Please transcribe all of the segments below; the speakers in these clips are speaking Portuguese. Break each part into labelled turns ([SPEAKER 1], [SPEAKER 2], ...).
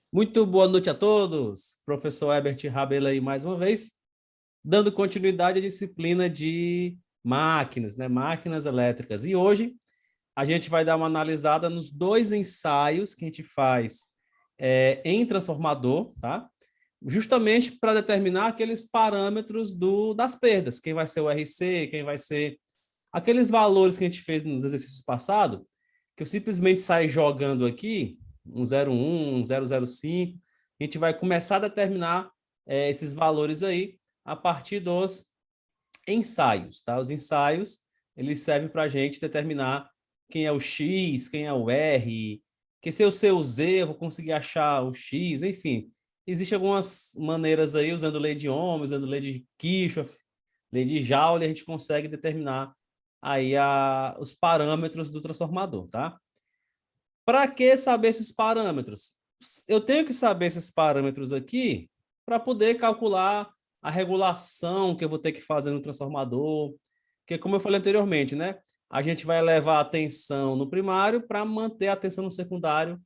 [SPEAKER 1] Muito boa noite a todos. Professor Herbert Rabelo aí mais uma vez, dando continuidade à disciplina de máquinas, né? Máquinas elétricas. E hoje a gente vai dar uma analisada nos dois ensaios que a gente faz em transformador, tá? Justamente para determinar aqueles parâmetros das perdas, quem vai ser o RC, quem vai ser aqueles valores que a gente fez nos exercícios passados, que eu simplesmente saio jogando aqui, um 0,1, um 0,05, a gente vai começar a determinar esses valores aí a partir dos ensaios, tá? Os ensaios, eles servem para a gente determinar quem é o X, quem é o R, que se eu sei o Z, eu vou conseguir achar o X, enfim. Existem algumas maneiras aí, usando lei de Ohm, usando lei de Kirchhoff, lei de Joule, a gente consegue determinar aí os parâmetros do transformador, tá? Para que saber esses parâmetros? Eu tenho que saber esses parâmetros aqui para poder calcular a regulação que eu vou ter que fazer no transformador, que como eu falei anteriormente, né? A gente vai levar a tensão no primário para manter a tensão no secundário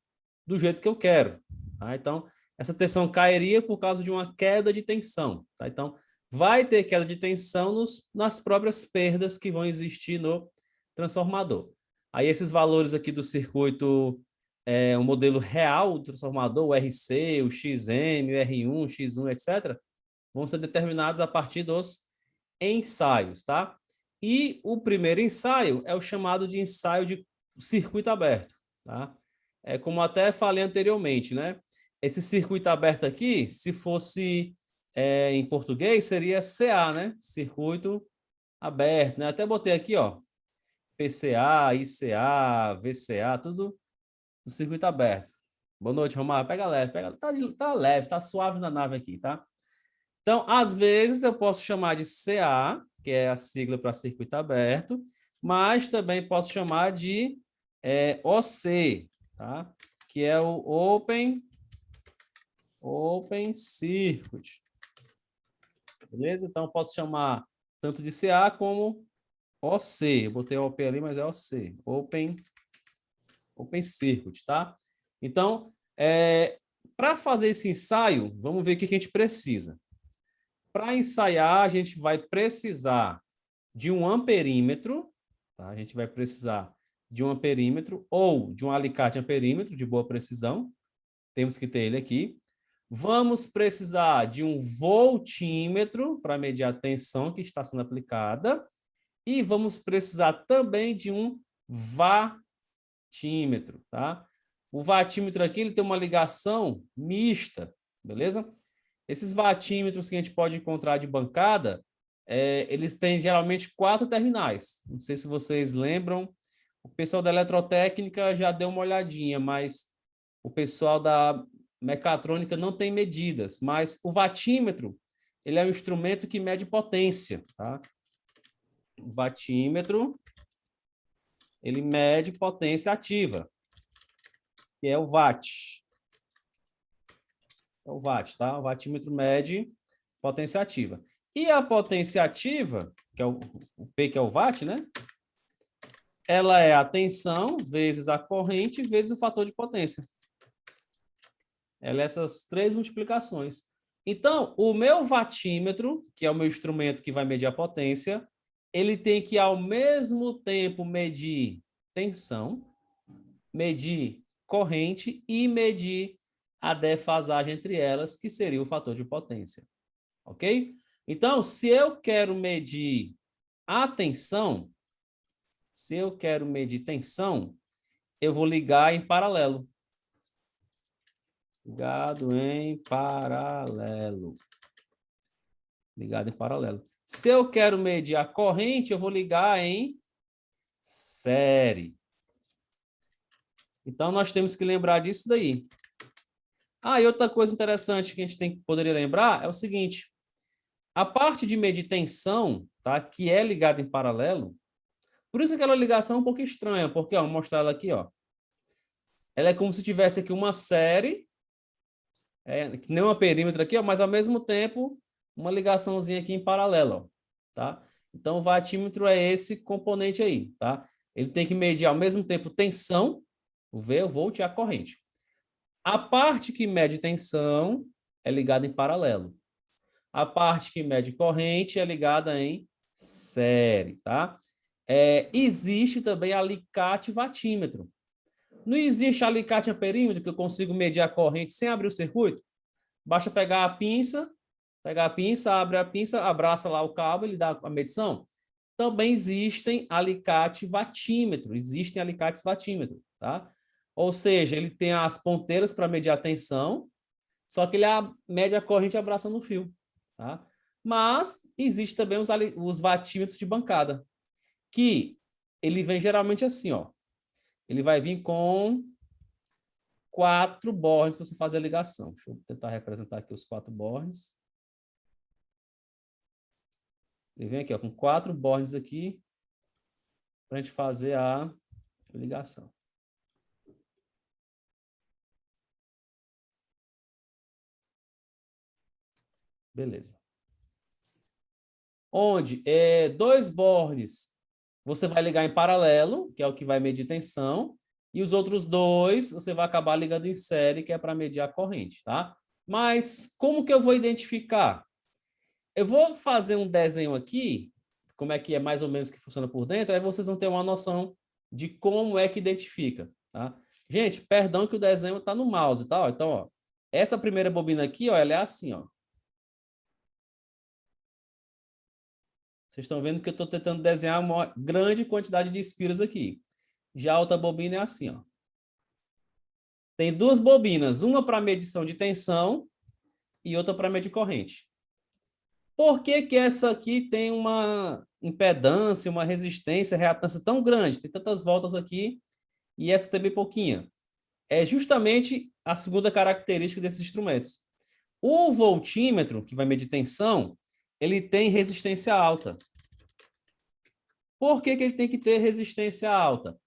[SPEAKER 1] do jeito que eu quero. Tá? Então, essa tensão cairia por causa de uma queda de tensão. Tá? Então, vai ter queda de tensão nas próprias perdas que vão existir no transformador. Aí esses valores aqui do circuito, o modelo real do transformador, o RC, o XM, o R1, X1, etc., vão ser determinados a partir dos ensaios, tá? E o primeiro ensaio é o chamado de ensaio de circuito aberto, tá? É como até falei anteriormente, né? Esse circuito aberto aqui, se fosse em português, seria CA, né? Circuito aberto, né? Até botei aqui, ó, PCA, ICA, VCA, tudo no circuito aberto. Boa noite, Romário. Pega leve, tá leve, tá suave na nave aqui, tá? Então, às vezes eu posso chamar de CA, que é a sigla para circuito aberto, mas também posso chamar de OC, tá? Que é o Open Circuit. Beleza? Então, eu posso chamar tanto de CA como OC. Eu botei o OP ali, mas é OC. Open Circuit, tá? Então, para fazer esse ensaio, vamos ver o que a gente precisa. Para ensaiar, a gente vai precisar de um amperímetro, tá? A gente vai precisar de um amperímetro ou de um alicate amperímetro de boa precisão. Temos que ter ele aqui. Vamos precisar de um voltímetro para medir a tensão que está sendo aplicada. E vamos precisar também de um watímetro, tá? O watímetro aqui ele tem uma ligação mista, beleza? Esses watímetros que a gente pode encontrar de bancada, eles têm geralmente 4 terminais. Não sei se vocês lembram, o pessoal da eletrotécnica já deu uma olhadinha, mas o pessoal da mecatrônica não tem medidas. Mas o watímetro, ele é um instrumento que mede potência, tá? O watímetro, ele mede potência ativa, que é o watt. É o watt, tá? O watímetro mede potência ativa. E a potência ativa, que é o P, que é o watt, né? Ela é a tensão vezes a corrente vezes o fator de potência. Ela é essas 3 multiplicações. Então, o meu watímetro, que é o meu instrumento que vai medir a potência, ele tem que, ao mesmo tempo, medir tensão, medir corrente e medir a defasagem entre elas, que seria o fator de potência. Ok? Então, se eu quero medir a tensão, eu vou ligar em paralelo. Ligado em paralelo. Ligado em paralelo. Se eu quero medir a corrente, eu vou ligar em série. Então, nós temos que lembrar disso daí. E outra coisa interessante que a gente poderia lembrar é o seguinte. A parte de medir tensão, tá, que é ligada em paralelo, por isso aquela ligação é um pouco estranha, porque, ó, vou mostrar ela aqui, ó. Ela é como se tivesse aqui uma série, que nem uma perímetro aqui, ó, mas ao mesmo tempo uma ligaçãozinha aqui em paralelo, ó, tá? Então o watímetro é esse componente aí, tá? Ele tem que medir ao mesmo tempo tensão, o V, o volt e a corrente. A parte que mede tensão é ligada em paralelo. A parte que mede corrente é ligada em série, tá? Existe também alicate vatímetro. Não existe alicate amperímetro que eu consigo medir a corrente sem abrir o circuito? Basta pegar a pinça, abre a pinça, abraça lá o cabo, ele dá a medição. Também existem alicate vatímetro, existem alicates vatímetro, tá? Ou seja, ele tem as ponteiras para medir a tensão, só que ele mede a corrente abraçando o fio, tá? Mas existe também os vatímetros de bancada, que ele vem geralmente assim, ó. Ele vai vir com 4 bornes para você fazer a ligação. Deixa eu tentar representar aqui os 4 bornes. Ele vem aqui, ó, com 4 bornes aqui para a gente fazer a ligação. Beleza. Onde 2 bornes você vai ligar em paralelo, que é o que vai medir tensão, e os outros 2 você vai acabar ligando em série, que é para medir a corrente, tá? Mas como que eu vou identificar? Eu vou fazer um desenho aqui, como é que é mais ou menos que funciona por dentro, aí vocês vão ter uma noção de como é que identifica, tá? Gente, perdão que o desenho está no mouse, tá? Então, ó, essa primeira bobina aqui, ó, ela é assim, ó. Vocês estão vendo que eu estou tentando desenhar uma grande quantidade de espiras aqui. Já a outra bobina é assim, ó. Tem 2 bobinas, uma para medição de tensão e outra para medir corrente. Por que que essa aqui tem uma impedância, uma resistência, reatância tão grande? Tem tantas voltas aqui e essa também pouquinha. É justamente a segunda característica desses instrumentos. O voltímetro, que vai medir tensão, ele tem resistência alta. Por que que ele tem que ter resistência alta?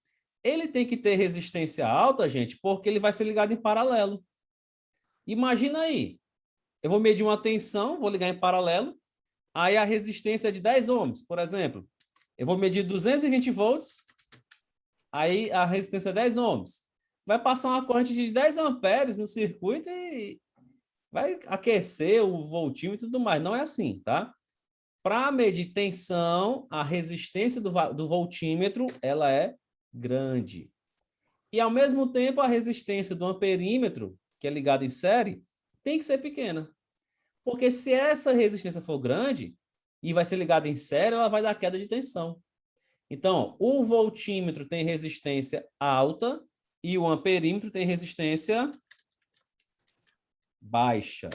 [SPEAKER 1] Ele tem que ter resistência alta, gente, porque ele vai ser ligado em paralelo. Imagina aí, eu vou medir uma tensão, vou ligar em paralelo, aí a resistência é de 10 ohms, por exemplo. Eu vou medir 220 volts, aí a resistência é 10 ohms. Vai passar uma corrente de 10 amperes no circuito e vai aquecer o voltímetro e tudo mais. Não é assim, tá? Para medir tensão, a resistência do voltímetro, ela é grande. E, ao mesmo tempo, a resistência do amperímetro, que é ligado em série, tem que ser pequena. Porque se essa resistência for grande e vai ser ligada em série, ela vai dar queda de tensão. Então, o voltímetro tem resistência alta e o amperímetro tem resistência baixa.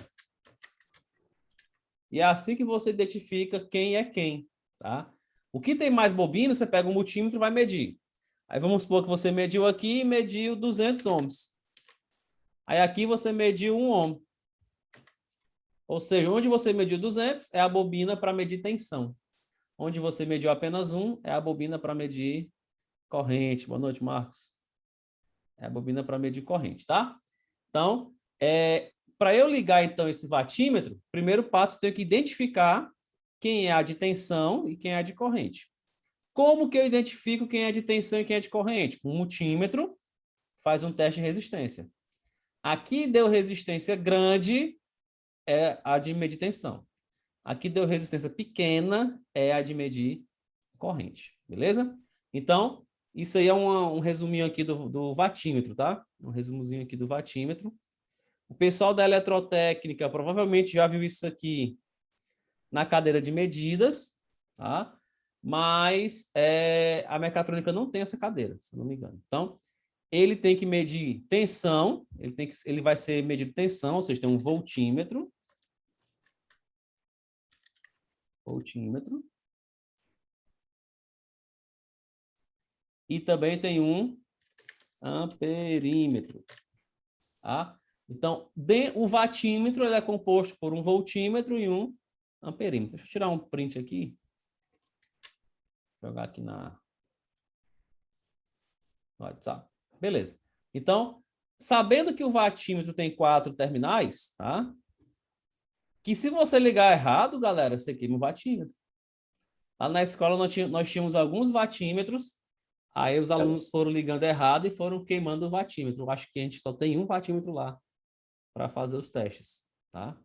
[SPEAKER 1] E é assim que você identifica quem é quem, tá? O que tem mais bobina, você pega o multímetro e vai medir. Aí vamos supor que você mediu aqui e mediu 200 ohms. Aí aqui você mediu 1 ohm. Ou seja, onde você mediu 200 é a bobina para medir tensão. Onde você mediu apenas 1 é a bobina para medir corrente. Boa noite, Marcos. É a bobina para medir corrente, tá? Então, para eu ligar então esse vatímetro, primeiro passo eu tenho que identificar quem é a de tensão e quem é a de corrente. Como que eu identifico quem é de tensão e quem é de corrente? Com um multímetro, faz um teste de resistência. Aqui deu resistência grande, é a de medir tensão. Aqui deu resistência pequena, é a de medir corrente, beleza? Então, isso aí é um resuminho aqui do vatímetro, tá? Um resumozinho aqui do vatímetro. O pessoal da eletrotécnica provavelmente já viu isso aqui na cadeira de medidas, tá? Mas a mecatrônica não tem essa cadeira, se não me engano. Então, ele tem que medir tensão, ele vai ser medido tensão, ou seja, tem um voltímetro. E também tem um amperímetro. Tá? Então, o vatímetro ele é composto por um voltímetro e um amperímetro. Deixa eu tirar um print aqui. Jogar aqui no WhatsApp. Beleza. Então, sabendo que o vatímetro tem 4 terminais, tá? Que se você ligar errado, galera, você queima o vatímetro. Lá na escola nós tínhamos alguns vatímetros Aí os alunos foram ligando errado e foram queimando o vatímetro. Eu acho que a gente só tem um vatímetro lá para fazer os testes, tá?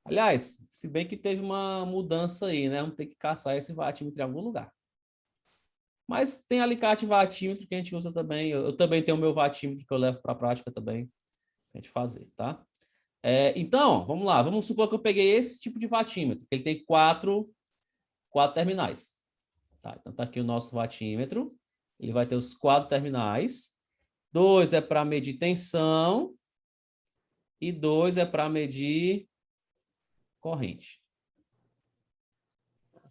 [SPEAKER 1] Aliás, se bem que teve uma mudança aí, né? Vamos ter que caçar esse vatímetro em algum lugar. Mas tem alicate vatímetro que a gente usa também. Eu também tenho o meu vatímetro que eu levo para a prática também, pra gente fazer, tá? Então, vamos lá. Vamos supor que eu peguei esse tipo de vatímetro. Ele tem quatro terminais. Tá, então tá aqui o nosso vatímetro. Ele vai ter os 4 terminais. 2 é para medir tensão e 2 é para medir corrente.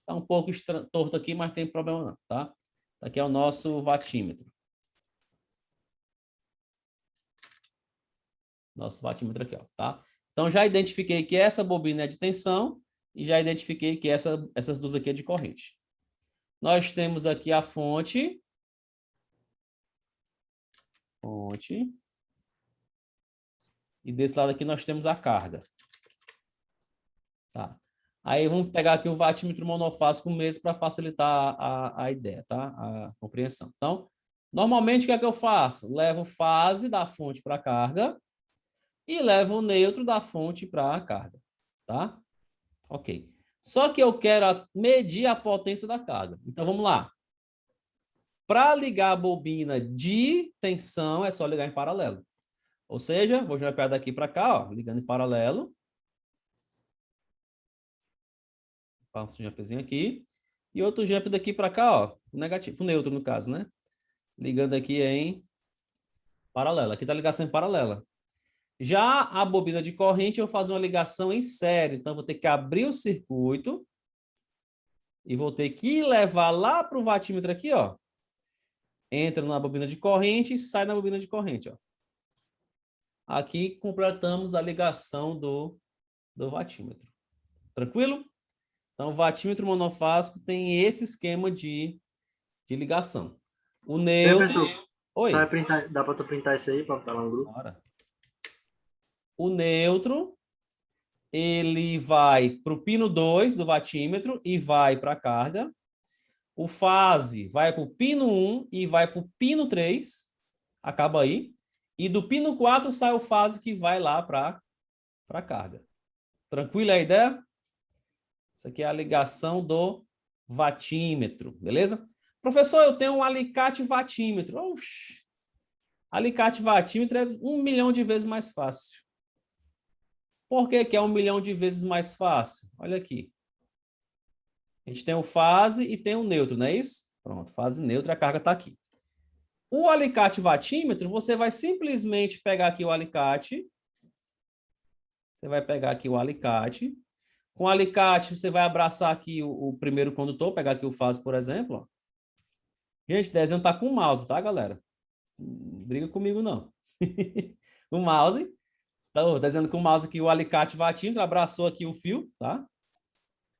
[SPEAKER 1] Tá um pouco torto aqui, mas tem problema não, tá? Aqui é o nosso vatímetro. Nosso vatímetro aqui, ó, tá? Então já identifiquei que essa bobina é de tensão e já identifiquei que essas duas aqui é de corrente. Nós temos aqui a fonte. E desse lado aqui nós temos a carga. Tá? Aí vamos pegar aqui o vatímetro monofásico mesmo para facilitar a ideia, tá? A compreensão. Então, normalmente o que é que eu faço? Levo fase da fonte para a carga e levo o neutro da fonte para a carga, tá? Ok. Só que eu quero medir a potência da carga. Então, vamos lá. Para ligar a bobina de tensão, é só ligar em paralelo. Ou seja, vou jogar daqui para cá, ó, ligando em paralelo. Faço um jumpzinho aqui. E outro jump daqui para cá, ó, negativo, neutro no caso, né? Ligando aqui em paralelo. Aqui tá a ligação em paralela. Já a bobina de corrente, eu vou fazer uma ligação em série. Então, vou ter que abrir o circuito e vou ter que levar lá para o vatímetro aqui, ó. Entra na bobina de corrente e sai na bobina de corrente, ó. Aqui completamos a ligação do vatímetro. Tranquilo? Então, o vatímetro monofásico tem esse esquema de ligação. O neutro...
[SPEAKER 2] Professor,
[SPEAKER 1] Oi.
[SPEAKER 2] dá para tu printar isso aí para botar lá no grupo?
[SPEAKER 1] Bora. O neutro, ele vai para o pino 2 do vatímetro e vai para a carga. O fase vai para o pino 1 e vai para o pino 3. Acaba aí. E do pino 4 sai o fase que vai lá para a carga. Tranquila a ideia? Isso aqui é a ligação do vatímetro, beleza? Professor, eu tenho um alicate vatímetro. Oxi. Alicate vatímetro é 1 milhão de vezes mais fácil. Por que é 1 milhão de vezes mais fácil? Olha aqui. A gente tem o fase e tem o neutro, não é isso? Pronto, fase neutra, a carga está aqui. O alicate vatímetro, você vai simplesmente pegar aqui o alicate. Você vai pegar aqui o alicate. Com o alicate, você vai abraçar aqui o primeiro condutor, pegar aqui o fase, por exemplo. Ó. Gente, o desenho está com o mouse, tá, galera? Não briga comigo, não. O mouse. Então, desenhando com o mouse aqui o alicate vatímetro, abraçou aqui o fio, tá? Vou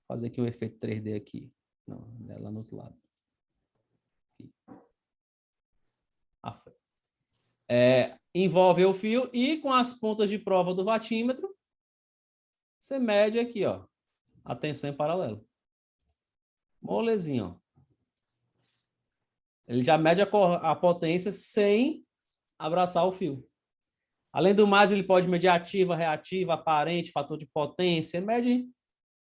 [SPEAKER 1] fazer aqui o efeito 3D aqui. Não, é lá no outro lado. Envolve o fio e com as pontas de prova do vatímetro, você mede aqui, ó, a tensão em paralelo. Molezinho, ó. Ele já mede a potência sem abraçar o fio. Além do mais, ele pode medir ativa, reativa, aparente, fator de potência, ele mede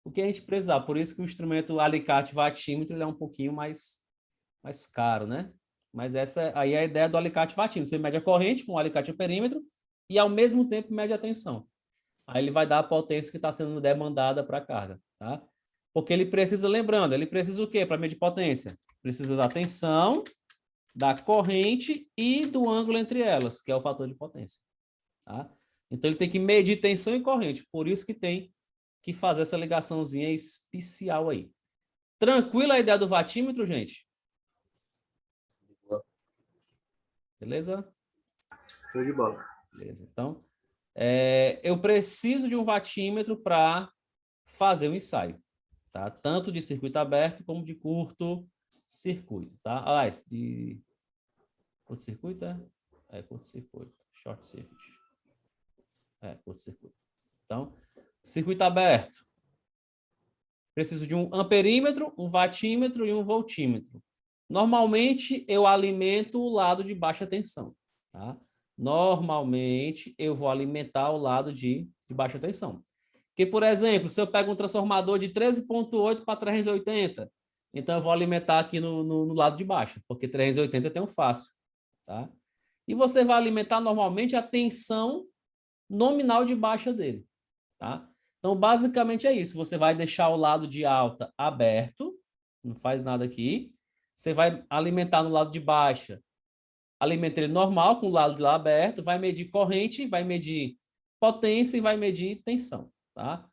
[SPEAKER 1] o que a gente precisar. Por isso que o instrumento alicate vatímetro ele é um pouquinho mais caro, né? Mas essa aí é a ideia do alicate vatímetro. Você mede a corrente com o alicate perímetro e, ao mesmo tempo, mede a tensão. Aí ele vai dar a potência que está sendo demandada para a carga, tá? Porque ele precisa, lembrando, ele precisa o quê para medir potência? Precisa da tensão, da corrente e do ângulo entre elas, que é o fator de potência, tá? Então ele tem que medir tensão e corrente, por isso que tem que fazer essa ligaçãozinha especial aí. Tranquila a ideia do vatímetro, gente? Beleza?
[SPEAKER 2] Show de bola.
[SPEAKER 1] Beleza. Então, eu preciso de um vatímetro para fazer o ensaio, tá? Tanto de circuito aberto como de curto circuito, tá? Aliás, de curto circuito, curto circuito, short circuit. Curto circuito. Então, circuito aberto. Preciso de um amperímetro, um vatímetro e um voltímetro. Normalmente, eu alimento o lado de baixa tensão. Tá? Normalmente, eu vou alimentar o lado de baixa tensão. Porque, por exemplo, se eu pego um transformador de 13,8 para 380, então eu vou alimentar aqui no lado de baixo, porque 380 eu tenho fácil. Tá? E você vai alimentar normalmente a tensão nominal de baixa dele. Tá? Então, basicamente é isso. Você vai deixar o lado de alta aberto, não faz nada aqui. Você vai alimentar no lado de baixa, alimenta ele normal, com o lado de lá aberto, vai medir corrente, vai medir potência e vai medir tensão. Tá?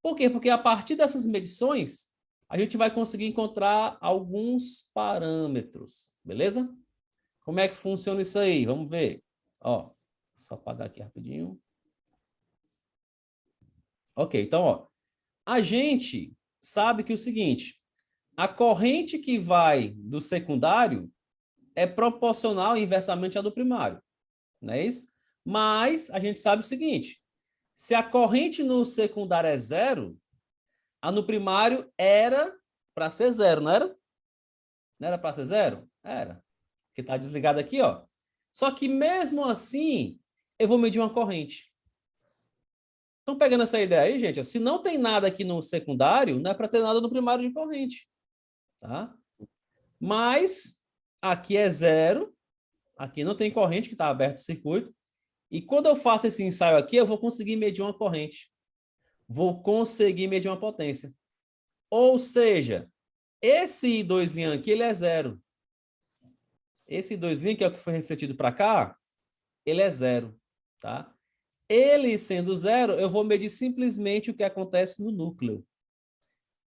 [SPEAKER 1] Por quê? Porque a partir dessas medições, a gente vai conseguir encontrar alguns parâmetros, beleza? Como é que funciona isso aí? Vamos ver. Ó, só apagar aqui rapidinho. Ok, então, ó, a gente sabe que é o seguinte, a corrente que vai do secundário é proporcional inversamente à do primário, não é isso? Mas a gente sabe o seguinte, se a corrente no secundário é zero, a no primário era para ser zero, não era? Não era para ser zero? Era. Porque está desligado aqui, ó. Só que mesmo assim, eu vou medir uma corrente. Estão pegando essa ideia aí, gente? Se não tem nada aqui no secundário, não é para ter nada no primário de corrente. Tá? Mas aqui é zero, aqui não tem corrente, que está aberto o circuito. E quando eu faço esse ensaio aqui, eu vou conseguir medir uma corrente. Vou conseguir medir uma potência. Ou seja, esse I2' aqui, ele é zero. Esse I2', que é o que foi refletido para cá, ele é zero. Tá? Ele sendo zero, eu vou medir simplesmente o que acontece no núcleo.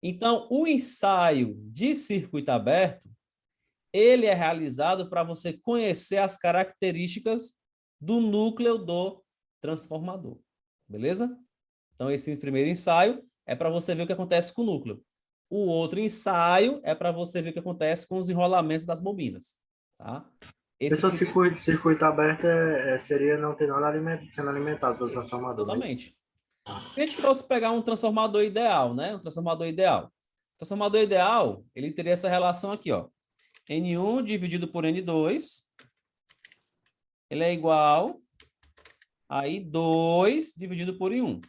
[SPEAKER 1] Então, o ensaio de circuito aberto, ele é realizado para você conhecer as características do núcleo do transformador. Beleza? Então, esse primeiro ensaio é para você ver o que acontece com o núcleo. O outro ensaio é para você ver o que acontece com os enrolamentos das bobinas. Tá? Esse
[SPEAKER 2] Esse circuito aberto seria não ter nada sendo alimentado pelo
[SPEAKER 1] Isso,
[SPEAKER 2] transformador, né?
[SPEAKER 1] totalmente. Se a gente fosse pegar um transformador ideal, né? Um transformador ideal. O transformador ideal, ele teria essa relação aqui, ó. N1 dividido por N2, ele é igual a I2 dividido por I1,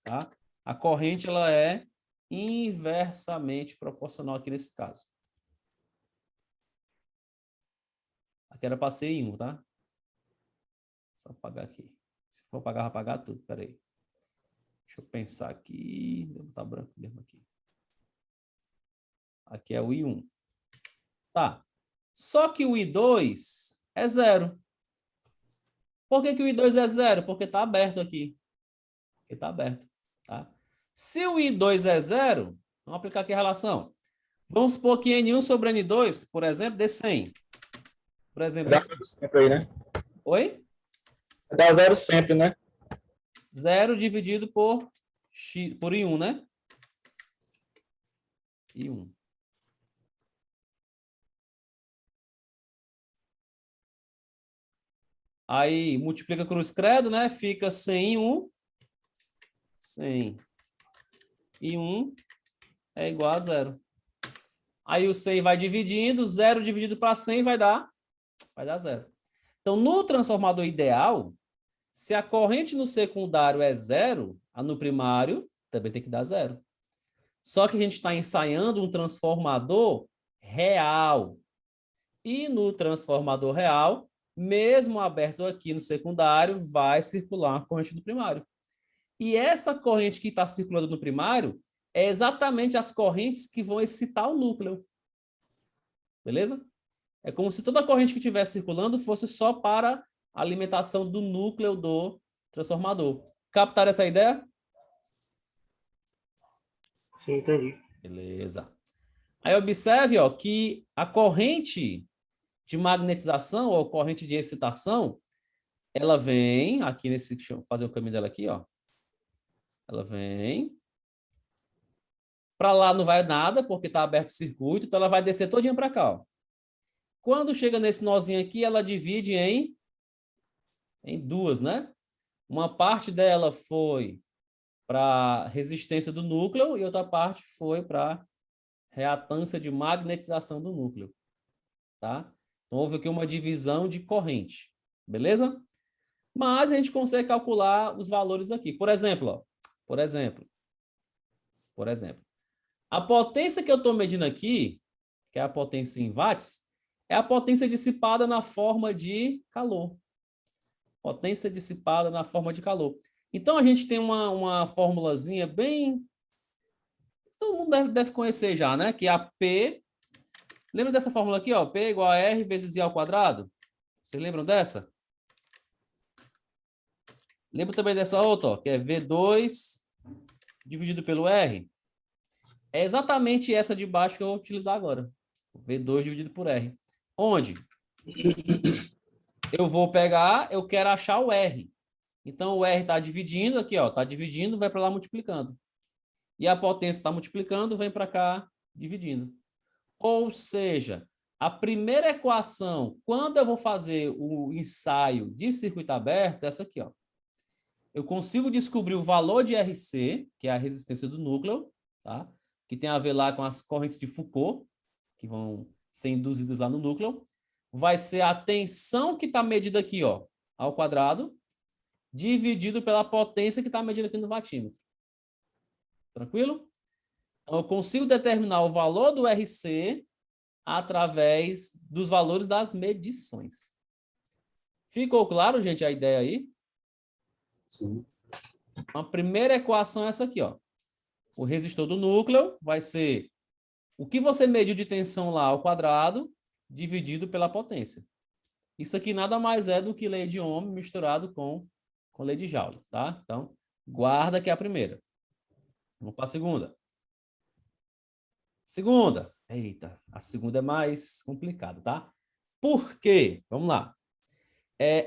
[SPEAKER 1] tá? A corrente, ela é inversamente proporcional aqui nesse caso. Aqui era para ser I1, tá? Só apagar aqui. Se for apagar, vai apagar tudo. Pera aí. Deixa eu pensar aqui. Vou botar branco mesmo aqui. Aqui é o I1. Tá. Só que o I2 é zero. Por que que o I2 é zero? Porque está aberto aqui. Porque está aberto. Tá? Se o I2 é zero, vamos aplicar aqui a relação. Vamos supor que N1 sobre N2, por exemplo, dê 100. Por exemplo,
[SPEAKER 3] Dá zero sempre aí, né?
[SPEAKER 1] oi?
[SPEAKER 3] Dá zero sempre, né?
[SPEAKER 1] 0 dividido por X, por I1, né? I1. Aí multiplica cruz credo, né? Fica 100 em 1. 100 e 1 é igual a 0. Aí o 100 vai dividindo, 0 dividido para 100 vai dar 0. Então, no transformador ideal, se a corrente no secundário é 0, a no primário também tem que dar 0. Só que a gente está ensaiando um transformador real. E no transformador real, mesmo aberto aqui no secundário, vai circular a corrente do primário. E essa corrente que está circulando no primário é exatamente as correntes que vão excitar o núcleo. Beleza? É como se toda a corrente que estivesse circulando fosse só para a alimentação do núcleo do transformador. Captaram essa ideia?
[SPEAKER 2] Sim, entendi.
[SPEAKER 1] Beleza. Aí observe, ó, que a corrente de magnetização ou corrente de excitação, ela vem aqui nesse, deixa eu fazer o caminho dela aqui, ó. Ela vem. Para lá não vai nada, porque está aberto o circuito, então ela vai descer todinha para cá, ó. Quando chega nesse nozinho aqui, ela divide em duas, né? Uma parte dela foi para resistência do núcleo e outra parte foi para reatância de magnetização do núcleo. tá? Então, houve aqui uma divisão de corrente, beleza? Mas a gente consegue calcular os valores aqui. Por exemplo, ó, por exemplo, a potência que eu estou medindo aqui, que é a potência em watts, é a potência dissipada na forma de calor. Potência dissipada na forma de calor. Então, a gente tem uma formulazinha bem... Todo mundo deve conhecer já, né? Que é a P... Lembra dessa fórmula aqui, ó? P igual a R vezes I ao quadrado? Vocês lembram dessa? Lembra também dessa outra, ó? Que é V2 dividido pelo R? É exatamente essa de baixo que eu vou utilizar agora. V2 dividido por R. Onde? Eu vou pegar, eu quero achar o R. Então, o R está dividindo aqui, ó. Está dividindo, vai para lá multiplicando. E a potência está multiplicando, vem para cá dividindo. Ou seja, a primeira equação, quando eu vou fazer o ensaio de circuito aberto, é essa aqui, ó. Eu consigo descobrir o valor de RC, que é a resistência do núcleo, tá? Que tem a ver lá com as correntes de Foucault, que vão ser induzidas lá no núcleo. Vai ser a tensão que está medida aqui, ó, ao quadrado, dividido pela potência que está medida aqui no watímetro. Tranquilo? Então, eu consigo determinar o valor do RC através dos valores das medições. Ficou claro, gente, a ideia aí?
[SPEAKER 2] Sim.
[SPEAKER 1] A primeira equação é essa aqui, ó. O resistor do núcleo vai ser o que você mediu de tensão lá ao quadrado dividido pela potência. Isso aqui nada mais é do que lei de Ohm misturado com lei de Joule, tá? Então, guarda que é a primeira. Vamos para a segunda. Segunda. Eita, a segunda é mais complicada, tá? Por quê? Vamos lá.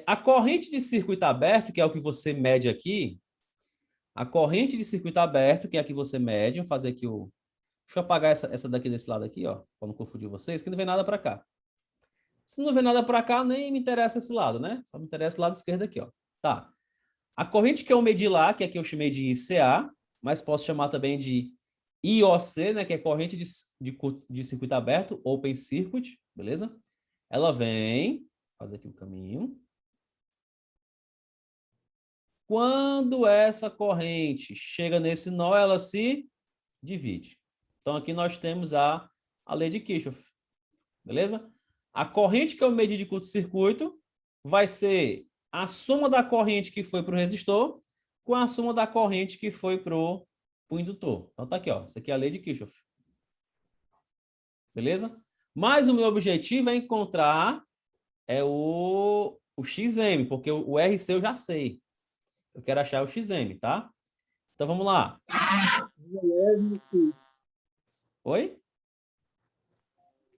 [SPEAKER 1] A corrente de circuito aberto, que é o que você mede aqui, a corrente de circuito aberto, que é a que você mede, vou fazer aqui o... Deixa eu apagar essa daqui desse lado aqui, ó, para não confundir vocês, que não vem nada para cá. Se não vem nada para cá, nem me interessa esse lado, né? Só me interessa o lado esquerdo aqui, ó. Tá. A corrente que eu medi lá, que aqui eu chamei de ICA, mas posso chamar também de IOC, né, que é corrente de circuito aberto, Open Circuit, beleza? Ela vem, fazer aqui o caminho. Quando essa corrente chega nesse nó, ela se divide. Então, aqui nós temos a lei de Kirchhoff, beleza? A corrente que eu medi de curto-circuito vai ser a soma da corrente que foi para o resistor com a soma da corrente que foi para o indutor. Então, tá aqui, ó. Isso aqui é a lei de Kirchhoff. Beleza? Mas o meu objetivo é encontrar o XM, porque o RC eu já sei. Eu quero achar o XM, tá? Então, vamos lá. Oi?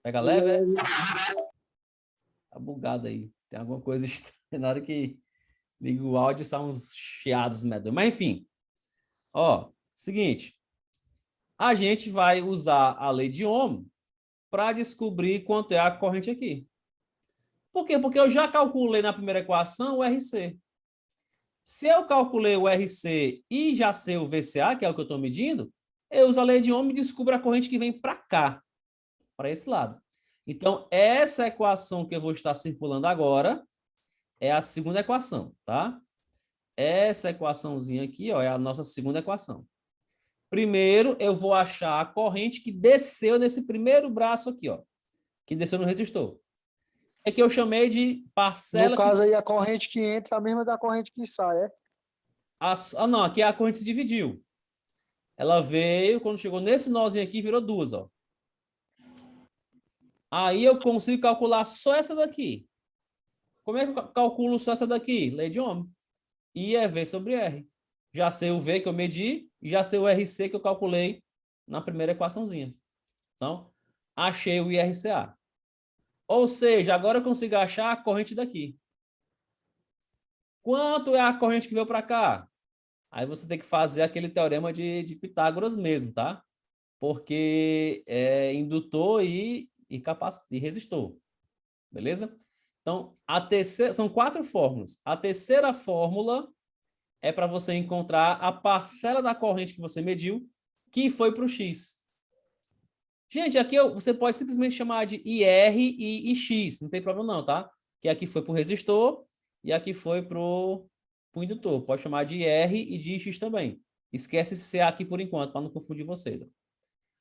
[SPEAKER 1] Pega leve, Tá bugado aí. Tem alguma coisa estranha. Na hora que liga o áudio, são uns chiados medonhos. Mas, enfim. Ó, seguinte. A gente vai usar a lei de Ohm para descobrir quanto é a corrente aqui. Por quê? Porque eu já calculei na primeira equação o RC. Se eu calculei o RC e já sei o VCA, que é o que eu estou medindo, eu uso a lei de Ohm e descubro a corrente que vem para cá, para esse lado. Então, essa equação que eu vou estar circulando agora é a segunda equação, tá? Essa equaçãozinha aqui, ó, é a nossa segunda equação. Primeiro, eu vou achar a corrente que desceu nesse primeiro braço aqui, ó, que desceu no resistor. É que eu chamei de parcela...
[SPEAKER 4] No caso aí, a corrente que entra é a mesma da corrente que sai, é?
[SPEAKER 1] Não, aqui a corrente se dividiu. Ela veio, quando chegou nesse nozinho aqui, virou duas, ó. Aí eu consigo calcular só essa daqui. Como é que eu calculo só essa daqui? Lei de Ohm. I é V sobre R. Já sei o V que eu medi e já sei o RC que eu calculei na primeira equaçãozinha. Então, achei o IRCA. Ou seja, agora eu consigo achar a corrente daqui. Quanto é a corrente que veio para cá? Aí você tem que fazer aquele teorema de Pitágoras mesmo, tá? Porque é indutor e resistor. Beleza? Então, são 4 fórmulas. A terceira fórmula é para você encontrar a parcela da corrente que você mediu, que foi para o X. Gente, aqui você pode simplesmente chamar de IR e IX, não tem problema não, tá? Que aqui foi para o resistor e aqui foi para o indutor. Pode chamar de IR e de IX também. Esquece esse CA aqui por enquanto, para não confundir vocês. Ó.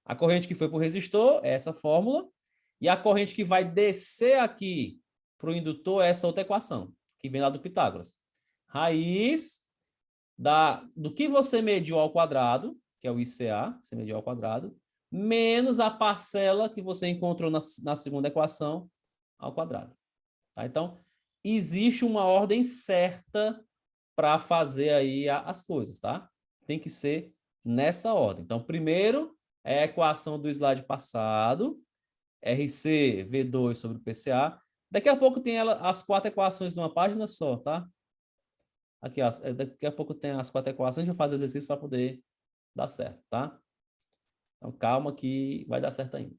[SPEAKER 1] A corrente que foi para o resistor é essa fórmula, e a corrente que vai descer aqui para o indutor é essa outra equação, que vem lá do Pitágoras. Raiz do que você mediu ao quadrado, que é o ICA, que você mediu ao quadrado, menos a parcela que você encontrou na segunda equação ao quadrado. Tá? Então, existe uma ordem certa para fazer aí as coisas, tá? Tem que ser nessa ordem. Então, primeiro é a equação do slide passado, RC, V2 sobre o PCA. Daqui a pouco tem as 4 equações numa página só, tá? Aqui, ó, daqui a pouco tem as 4 equações, a gente vai fazer o exercício para poder dar certo, tá? Então, calma que vai dar certo ainda.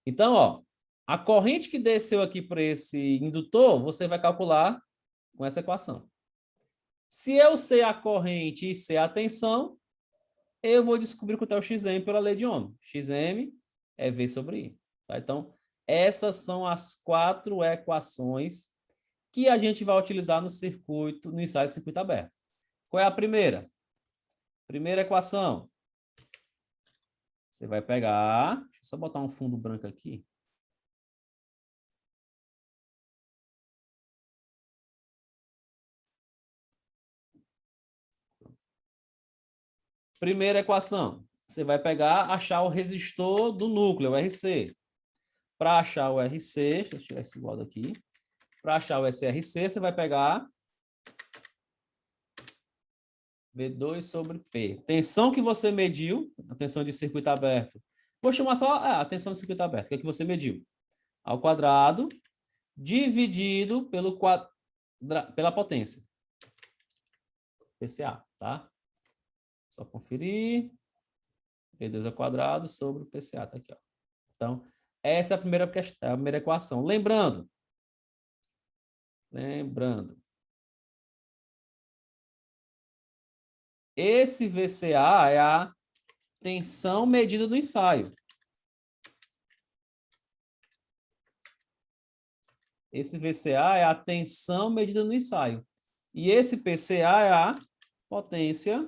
[SPEAKER 1] Então, ó, a corrente que desceu aqui para esse indutor, você vai calcular com essa equação. Se eu sei a corrente e sei a tensão, eu vou descobrir quanto é o Xm pela lei de Ohm. Xm é V sobre I. Tá? Então, essas são as 4 equações que a gente vai utilizar no ensaio de circuito aberto. Qual é a primeira? Primeira equação. Você vai pegar... Deixa eu só botar um fundo branco aqui. Primeira equação. Você vai pegar, achar o resistor do núcleo, o RC. Para achar o RC, deixa eu tirar esse modo aqui. Para achar o SRC, você vai pegar V2 sobre P. Tensão que você mediu, a tensão de circuito aberto. Vou chamar só a tensão de circuito aberto, que é que você mediu. Ao quadrado, dividido pela potência. PCA, tá? Só conferir. V2 ao quadrado sobre o PCA, tá aqui, ó. Então, essa é a primeira equação. Lembrando, esse VCA é a tensão medida no ensaio. Esse VCA é a tensão medida no ensaio. E esse PCA é a potência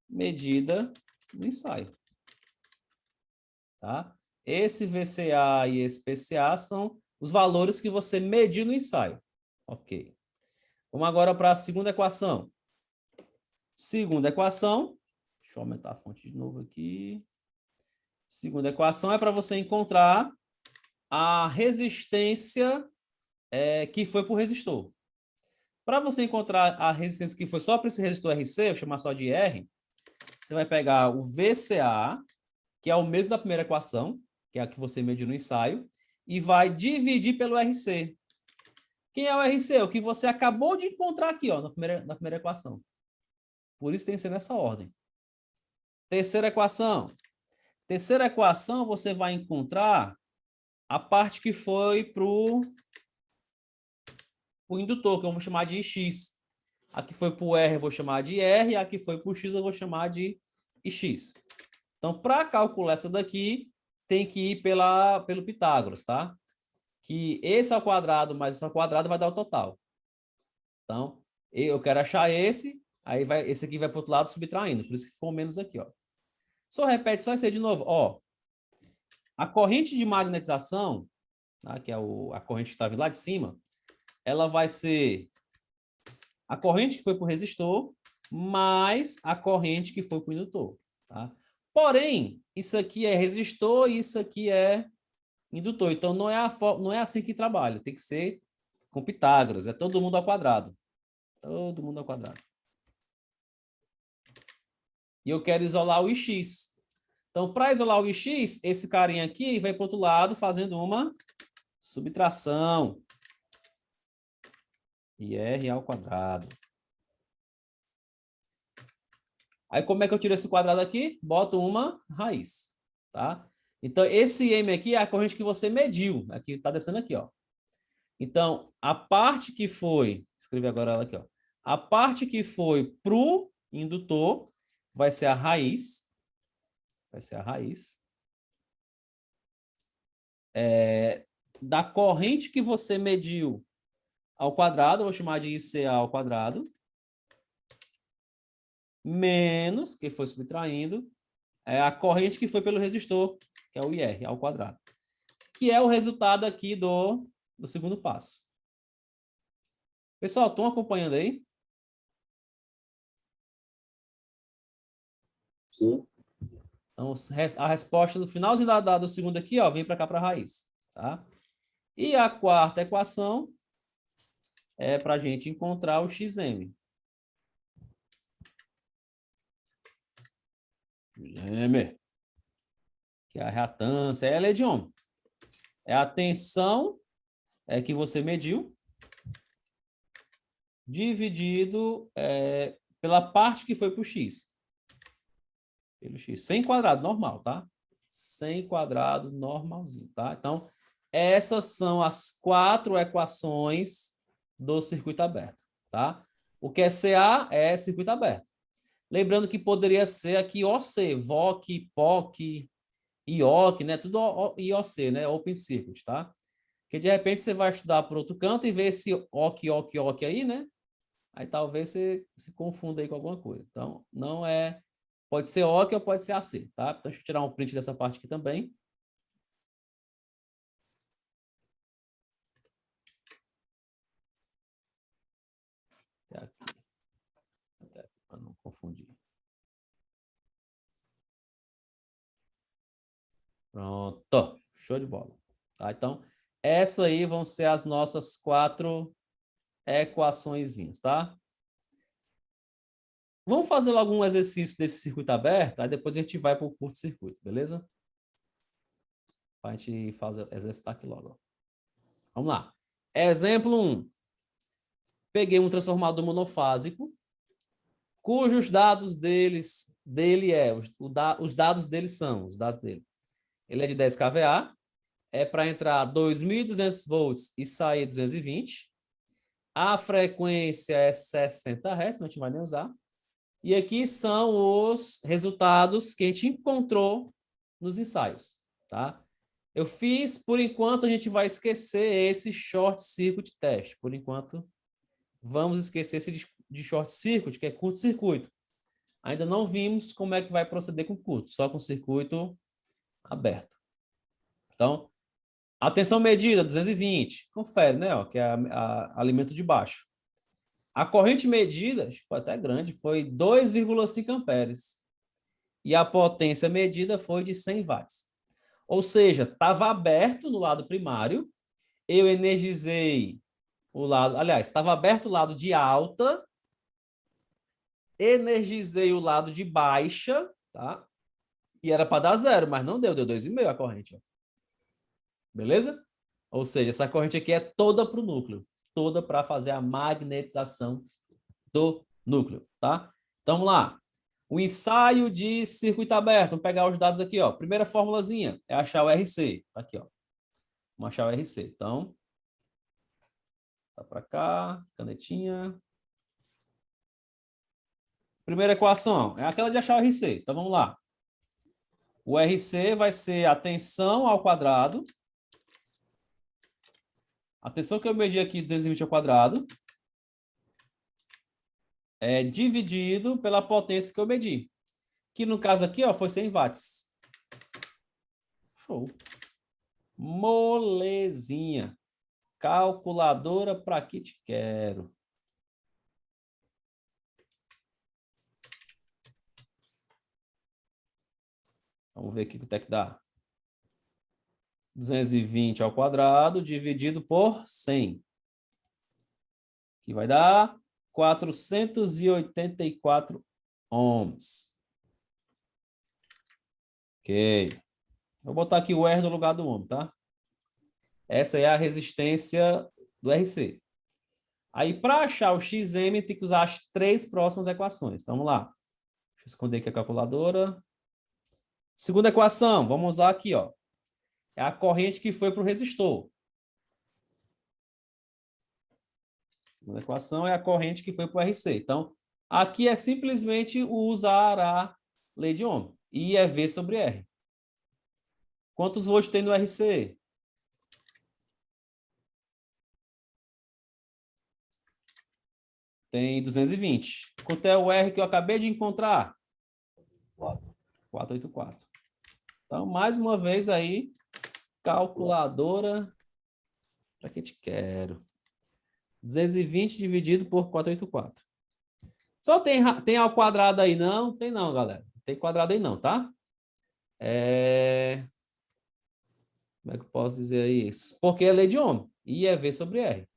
[SPEAKER 1] medida no ensaio. Tá? Esse VCA e esse PCA são os valores que você mediu no ensaio. Ok. Vamos agora para a segunda equação. Segunda equação. Deixa eu aumentar a fonte de novo aqui. Segunda equação é para você encontrar a resistência que foi para o resistor. Para você encontrar a resistência que foi só para esse resistor RC, eu vou chamar só de R, você vai pegar o VCA, que é o mesmo da primeira equação, que é a que você mediu no ensaio, e vai dividir pelo RC. Quem é o RC? O que você acabou de encontrar aqui, ó, na primeira equação. Por isso tem que ser nessa ordem. Terceira equação. Terceira equação, você vai encontrar a parte que foi para o indutor, que eu vou chamar de X. Aqui foi para o R, eu vou chamar de R, aqui foi para o X, eu vou chamar de X. Então, para calcular essa daqui, tem que ir pelo Pitágoras, tá? Que esse ao quadrado mais esse ao quadrado vai dar o total. Então, eu quero achar esse, aí esse aqui vai para o outro lado subtraindo, por isso que ficou menos aqui, ó. Só repete só isso aí de novo, ó. A corrente de magnetização, tá? Que é a corrente que estava lá de cima, ela vai ser a corrente que foi para o resistor mais a corrente que foi para o indutor, tá? Porém, isso aqui é resistor e isso aqui é indutor. Então, não é assim que trabalha. Tem que ser com Pitágoras. É todo mundo ao quadrado. Todo mundo ao quadrado. E eu quero isolar o Ix. Então, para isolar o Ix, esse carinha aqui vai para o outro lado fazendo uma subtração. IR ao quadrado. Aí, como é que eu tiro esse quadrado aqui? Boto uma raiz, tá? Então, esse M aqui é a corrente que você mediu. Aqui está descendo aqui, ó. Então, a parte que foi... Escrevi agora ela aqui, ó. A parte que foi para o indutor vai ser a raiz. vai ser a raiz. Da corrente que você mediu ao quadrado, eu vou chamar de ICA ao quadrado, menos, que foi subtraindo, a corrente que foi pelo resistor, que é o IR ao quadrado, que é o resultado aqui do segundo passo. Pessoal, estão acompanhando aí?
[SPEAKER 3] Sim.
[SPEAKER 1] Então, a resposta do finalzinho do segundo aqui, ó, vem para cá para a raiz. Tá? E a quarta equação é para a gente encontrar o XM. XM, que é a reatância, ela é de ohm. É a tensão que você mediu, dividido pela parte que foi para o X. Pelo X. 100 quadrado, normal, tá? 100 quadrado, normalzinho, tá? Então, essas são as 4 equações do circuito aberto, tá? O que é CA é circuito aberto. Lembrando que poderia ser aqui OC, VOC, POC, IOC, né? Tudo IOC, né? Open Circuit, tá? Porque de repente você vai estudar por outro canto e ver esse OC, OC, OC aí, né? Aí talvez você se confunda aí com alguma coisa. Então, não é... Pode ser OC ou pode ser AC, tá? Então, deixa eu tirar um print dessa parte aqui também. Até aqui. Até para não confundir. Pronto. Show de bola. Tá? Então, essas aí vão ser as nossas 4 equaçõezinhas, tá? Vamos fazer logo um exercício desse circuito aberto, aí depois a gente vai para o curto-circuito, beleza? Para a gente exercitar aqui logo. Ó. Vamos lá. Exemplo 1. Peguei um transformador monofásico, cujos dados dele os dados dele são, os dados dele. Ele é de 10 kVA, é para entrar 2.200 volts e sair 220. A frequência é 60 Hz, não a gente vai nem usar. E aqui são os resultados que a gente encontrou nos ensaios, tá? Eu fiz, por enquanto, a gente vai esquecer esse short circuit test. Por enquanto, vamos esquecer esse de short circuit, que é curto-circuito. Ainda não vimos como é que vai proceder com curto, só com circuito aberto. Então, a tensão medida, 220. Confere, né? Ó, que é alimento de baixo. A corrente medida, foi até grande, foi 2,5 amperes. E a potência medida foi de 100 watts. Ou seja, estava aberto no lado primário, eu energizei o lado, aliás, estava aberto o lado de alta, energizei o lado de baixa, tá? E era para dar 0, mas não deu, deu 2,5 a corrente. Ó. Beleza? Ou seja, essa corrente aqui é toda para o núcleo, toda para fazer a magnetização do núcleo, tá? Então, vamos lá. O ensaio de circuito aberto. Vamos pegar os dados aqui, ó. Primeira formulazinha é achar o RC. Tá aqui, ó. Vamos achar o RC. Então, tá para cá, canetinha. Primeira equação é aquela de achar o RC. Então, vamos lá. O RC vai ser a tensão ao quadrado. A tensão que eu medi aqui, 220 ao quadrado, é dividido pela potência que eu medi. Que no caso aqui, ó, foi 100 watts. Show. Molezinha. Calculadora para que te quero. Vamos ver aqui quanto é que dá. 220 ao quadrado dividido por 100. Que vai dar 484 ohms. Ok. Vou botar aqui o R no lugar do ohm, tá? Essa é a resistência do RC. Aí, para achar o XM, tem que usar as 3 próximas equações. Então, vamos lá. Deixa eu esconder aqui a calculadora. Segunda equação, vamos usar aqui, ó. É a corrente que foi para o resistor. Segunda equação é a corrente que foi para o RC. Então, aqui é simplesmente usar a lei de Ohm. I é V sobre R. Quantos volts tem no RC? Tem 220. Quanto é o R que eu acabei de encontrar? 484. Então, mais uma vez aí, calculadora, para que te quero? 220 dividido por 484. Só tem ao quadrado aí, não? Tem não, galera. Tem quadrado aí não, tá? Como é que eu posso dizer isso? Porque é lei de Ohm. I é V sobre R.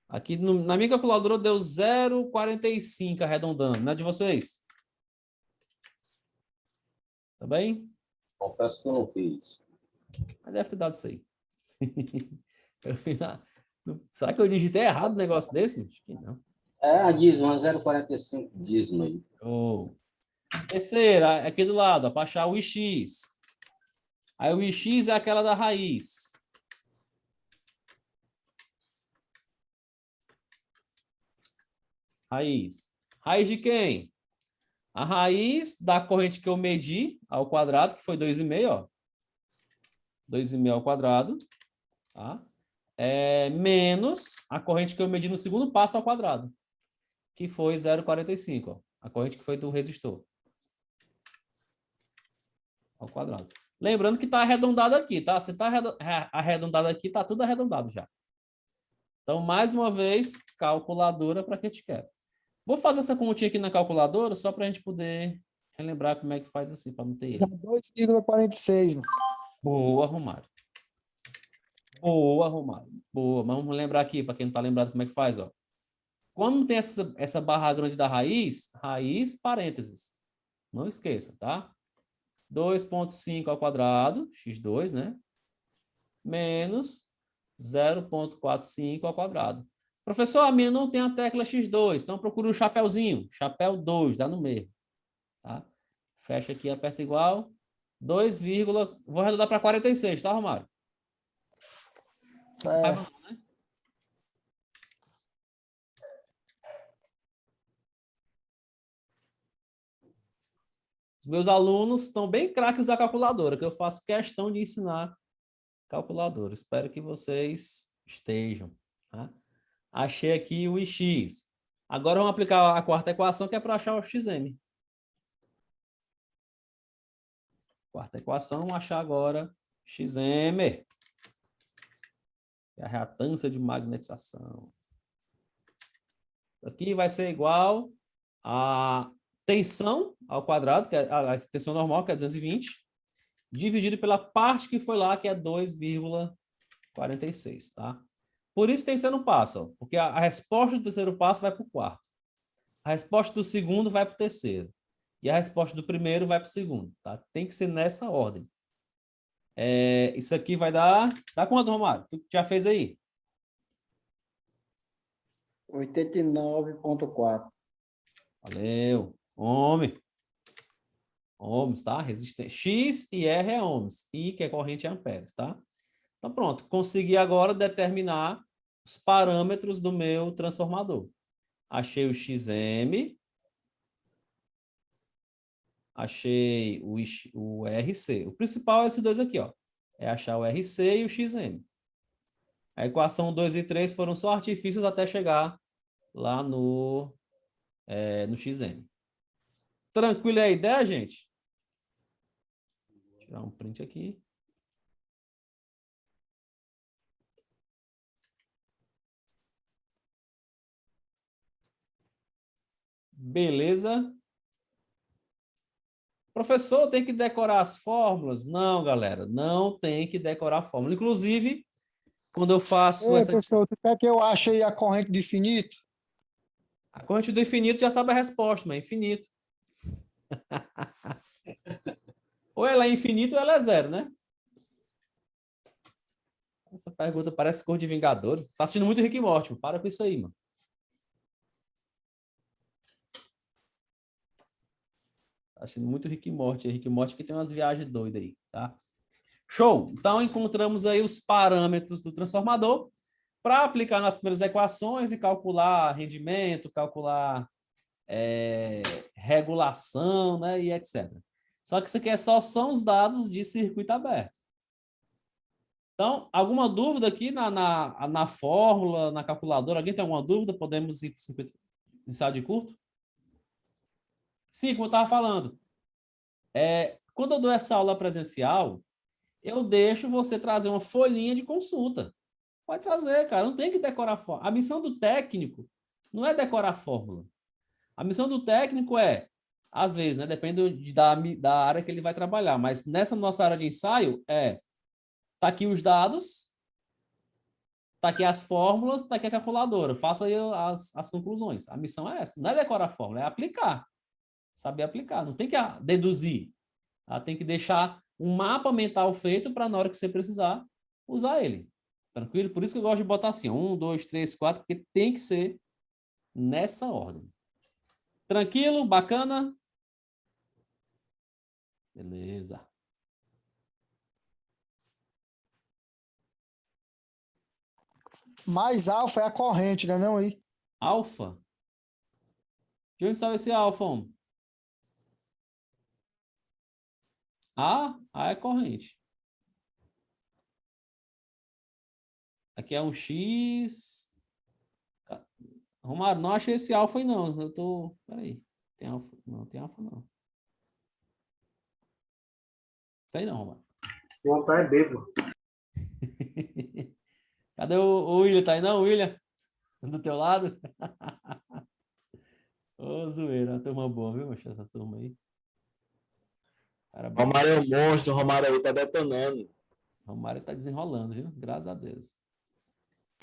[SPEAKER 1] Aqui na minha calculadora deu 0,45 arredondando. Não é de vocês? Tá bem?
[SPEAKER 5] Confesso que eu não fiz.
[SPEAKER 1] Mas deve ter dado isso aí. Será que eu digitei errado um negócio desse? Acho que não.
[SPEAKER 5] É a dízima, 0,45 dízima aí.
[SPEAKER 1] Oh. Terceira, aqui do lado, para achar o Ix. Aí o Ix é aquela da raiz. Raiz. Raiz de quem? A raiz da corrente que eu medi ao quadrado, que foi 2,5, ó. 2,5 ao quadrado, tá? Menos a corrente que eu medi no segundo passo ao quadrado, que foi 0,45, ó. A corrente que foi do resistor. Ao quadrado. Lembrando que está arredondado aqui, tá? Se está arredondado aqui, está tudo arredondado já. Então, mais uma vez, calculadora para que te quer. Vou fazer essa continha aqui na calculadora só para a gente poder relembrar como é que faz assim, para não ter erro.
[SPEAKER 4] 2,46, mano.
[SPEAKER 1] Boa, Romário. Boa, Romário. Boa. Mas vamos lembrar aqui, para quem não está lembrado como é que faz, ó. Quando tem essa barra grande da raiz, parênteses. Não esqueça, tá? 2,5 ao quadrado, x2, né? Menos 0,45 ao quadrado. Professor, a minha não tem a tecla x2, então procura o chapéuzinho. Chapéu 2, dá no meio. Tá? Fecha aqui, aperta igual. 2, vou arredondar para 46, tá, Romário?
[SPEAKER 4] É.
[SPEAKER 1] Os meus alunos estão bem craques usar calculadora, que eu faço questão de ensinar calculadora. Espero que vocês estejam. Tá? Achei aqui o Ix. Agora vamos aplicar a quarta equação, que é para achar o Xm. Quarta equação, vamos achar agora Xm. Que é a reatância de magnetização. Aqui vai ser igual a tensão ao quadrado, que é a tensão normal, que é 220, dividido pela parte que foi lá, que é 2,46, tá? Por isso tem que ser no passo, ó, porque a resposta do terceiro passo vai para o quarto. A resposta do segundo vai para o terceiro. E a resposta do primeiro vai para o segundo, tá? Tem que ser nessa ordem. Isso aqui vai dar... Dá quanto, Romário? Tu já fez aí?
[SPEAKER 3] 89,4.
[SPEAKER 1] Valeu. Ohms, tá? Resistência. X e R é ohms. I, que é corrente, é amperes, tá? Então, pronto. Consegui agora determinar os parâmetros do meu transformador. Achei o Xm. Achei o RC. O principal é esses dois aqui, ó. É achar o RC e o Xm. A equação 2 e 3 foram só artifícios até chegar lá no Xm. Tranquila a ideia, gente? Vou tirar um print aqui. Beleza? Professor, tem que decorar as fórmulas? Não, galera, não tem que decorar a fórmula. Inclusive, quando eu faço
[SPEAKER 4] Ei,
[SPEAKER 1] essa...
[SPEAKER 4] professor, tu quer que eu ache aí a corrente do infinito?
[SPEAKER 1] A corrente do infinito já sabe a resposta, mas é infinito. Ou ela é infinito ou ela é zero, né? Essa pergunta parece cor de Vingadores. Tá assistindo muito Rick e Morty, mano. Para com isso aí, mano. Tá assistindo muito Rick e Morty. Rick e Morty que tem umas viagens doidas aí, tá? Show! Então, encontramos aí os parâmetros do transformador para aplicar nas primeiras equações e calcular rendimento, calcular regulação, né, e etc. Só que isso aqui são os dados de circuito aberto. Então, alguma dúvida aqui na fórmula, na calculadora? Alguém tem alguma dúvida? Podemos ir para o ensaio de curto? Sim, como eu estava falando. Quando eu dou essa aula presencial, eu deixo você trazer uma folhinha de consulta. Pode trazer, cara. Não tem que decorar a fórmula. A missão do técnico não é decorar a fórmula. A missão do técnico às vezes, né? Depende da área que ele vai trabalhar. Mas nessa nossa área de ensaio, tá aqui os dados, tá aqui as fórmulas, tá aqui a calculadora. Faça aí as conclusões. A missão é essa. Não é decorar a fórmula, é aplicar. Saber aplicar. Não tem que deduzir. Tem que deixar um mapa mental feito para na hora que você precisar, usar ele. Tranquilo? Por isso que eu gosto de botar assim, 1, 2, 3, 4, porque tem que ser nessa ordem. Tranquilo? Bacana? Beleza.
[SPEAKER 4] Mais alfa é a corrente, né, não aí?
[SPEAKER 1] Alfa? De onde saiu esse alfa, homem? A é corrente. Aqui é um X. Romário, não achei esse alfa aí, não. Peraí. Tem alfa? Não, tem alfa, não. Isso aí não, Romário.
[SPEAKER 2] O altar é B, pô.
[SPEAKER 1] Cadê o William? Tá aí não, William? Do teu lado? Ô, zoeira. Uma turma boa, viu, macho? Essa turma aí. Cara,
[SPEAKER 3] Romário é um monstro, o Romário aí tá detonando.
[SPEAKER 1] Romário tá desenrolando, viu? Graças a Deus.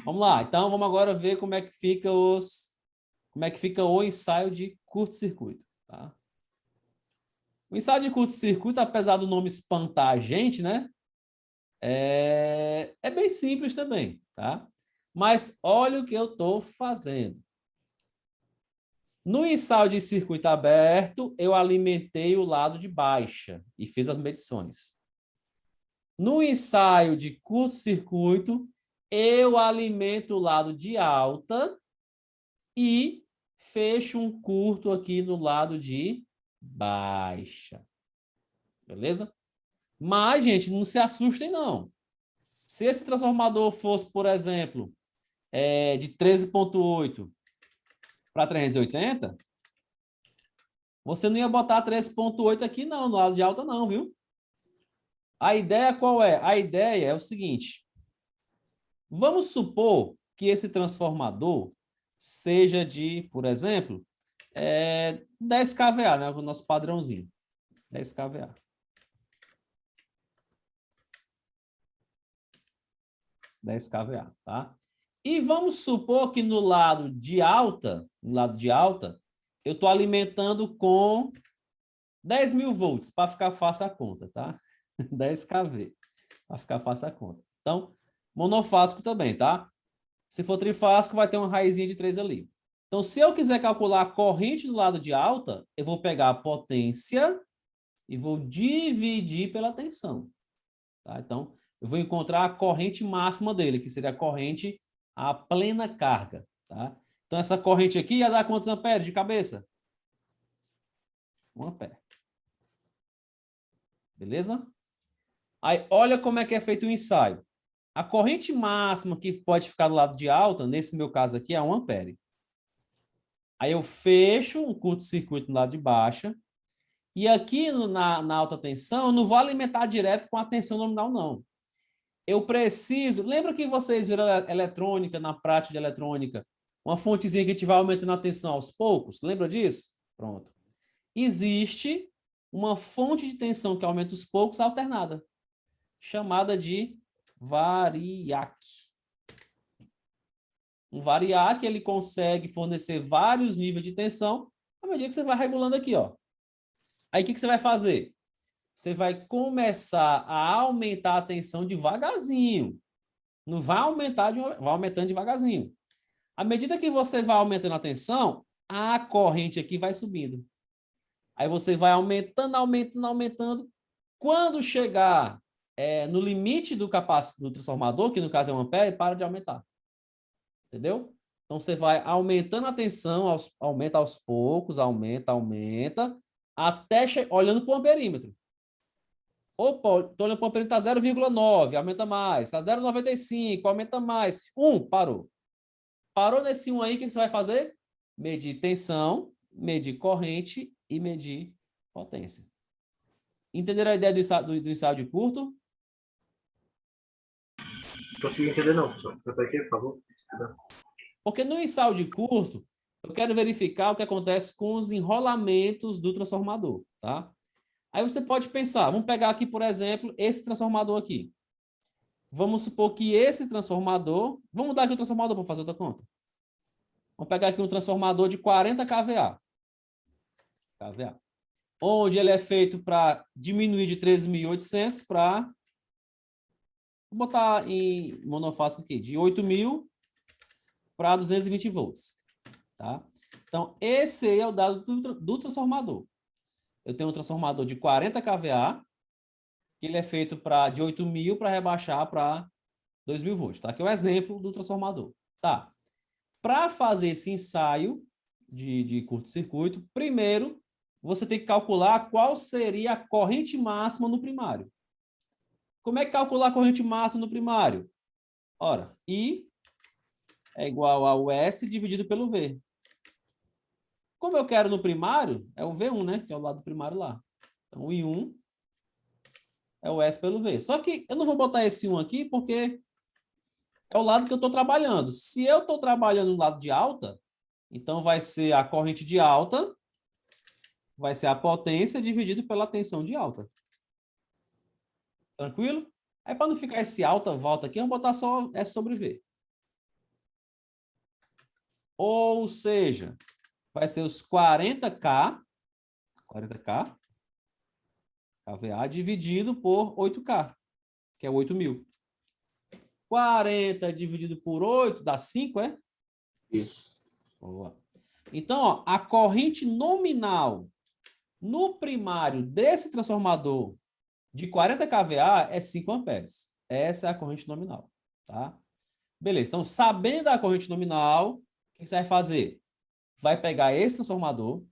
[SPEAKER 1] Vamos lá. Então, vamos agora ver como é que fica o ensaio de curto-circuito, tá? O ensaio de curto-circuito, apesar do nome espantar a gente, né? É bem simples também, tá? Mas olha o que eu estou fazendo. No ensaio de circuito aberto, eu alimentei o lado de baixa e fiz as medições. No ensaio de curto-circuito, eu alimento o lado de alta e fecho um curto aqui no lado de baixa. Beleza? Mas, gente, não se assustem, não. Se esse transformador fosse, por exemplo, de 13.8 para 380, você não ia botar 13.8 aqui, não, no lado de alta, não, viu? A ideia qual é? A ideia é o seguinte. Vamos supor que esse transformador seja de, por exemplo, 10 kVA, né? O nosso padrãozinho. 10 kVA. Tá? E vamos supor que no lado de alta, eu estou alimentando com 10.000 volts, para ficar fácil a conta, tá? 10 kV, para ficar fácil a conta. Então, monofásico também, tá? Se for trifásico, vai ter uma raizinha de 3 ali. Então, se eu quiser calcular a corrente do lado de alta, eu vou pegar a potência e vou dividir pela tensão. Tá? Então, eu vou encontrar a corrente máxima dele, que seria a corrente a plena carga. Tá? Então, essa corrente aqui ia dar quantos amperes de cabeça? 1 ampere. Beleza? Aí, olha como é que é feito o ensaio. A corrente máxima que pode ficar do lado de alta, nesse meu caso aqui, é 1 ampere. Aí eu fecho um curto-circuito no lado de baixa. E aqui na alta tensão, eu não vou alimentar direto com a tensão nominal, não. Eu preciso... Lembra que vocês viram eletrônica, na prática de eletrônica? Uma fontezinha que a gente vai aumentando a tensão aos poucos? Lembra disso? Pronto. Existe uma fonte de tensão que aumenta aos poucos alternada, chamada de variac. Um variac, ele consegue fornecer vários níveis de tensão à medida que você vai regulando aqui, ó. Aí, o que você vai fazer? Você vai começar a aumentar a tensão devagarzinho. Não vai aumentar, vai aumentando devagarzinho. À medida que você vai aumentando a tensão, a corrente aqui vai subindo. Aí você vai aumentando, aumentando, aumentando. Quando chegar no limite do transformador, que no caso é 1 ampere, para de aumentar. Entendeu? Então, você vai aumentando a tensão, aumenta aos poucos, aumenta. olhando para o amperímetro. Opa, estou olhando para o amperímetro, está 0,9, aumenta mais. Está 0,95, aumenta mais. 1, parou. Parou nesse 1 aí, o que você vai fazer? Medir tensão, medir corrente e medir potência. Entenderam a ideia do ensaio de curto?
[SPEAKER 2] Não consegui entender, não, professor. Repete aí, por favor.
[SPEAKER 1] Porque no ensaio de curto, eu quero verificar o que acontece com os enrolamentos do transformador, tá? Aí você pode pensar, vamos pegar aqui, por exemplo, esse transformador aqui. Vamos supor que esse transformador... Vamos mudar aqui o transformador para fazer outra conta. Vamos pegar aqui um transformador de 40 kVA. Onde ele é feito para diminuir de 13.800 para... Vou botar em monofásico aqui, de 8.000 para 220 volts. Tá? Então, esse aí é o dado do transformador. Eu tenho um transformador de 40 kVA, que ele é feito de 8.000 para rebaixar para 2.000 volts. Tá? Aqui é o exemplo do transformador. Tá. Para fazer esse ensaio de curto-circuito, primeiro, você tem que calcular qual seria a corrente máxima no primário. Como é que calcular a corrente máxima no primário? Ora, I é igual ao S dividido pelo V. Como eu quero no primário, é o V1, né? Que é o lado primário lá. Então, o I1 é o S pelo V. Só que eu não vou botar esse 1 aqui porque é o lado que eu estou trabalhando. Se eu estou trabalhando no lado de alta, então vai ser a corrente de alta, vai ser a potência dividido pela tensão de alta. Tranquilo? Aí, para não ficar esse alta volta aqui, eu vou botar só S sobre V. Ou seja, vai ser os 40K kVA dividido por 8K, que é 8.000. 40 dividido por 8 dá 5, é?
[SPEAKER 5] Isso.
[SPEAKER 1] Boa. Então, ó, a corrente nominal no primário desse transformador de 40 kVA é 5 amperes. Essa é a corrente nominal, tá? Beleza. Então, sabendo a corrente nominal, o que você vai fazer? Vai pegar esse transformador,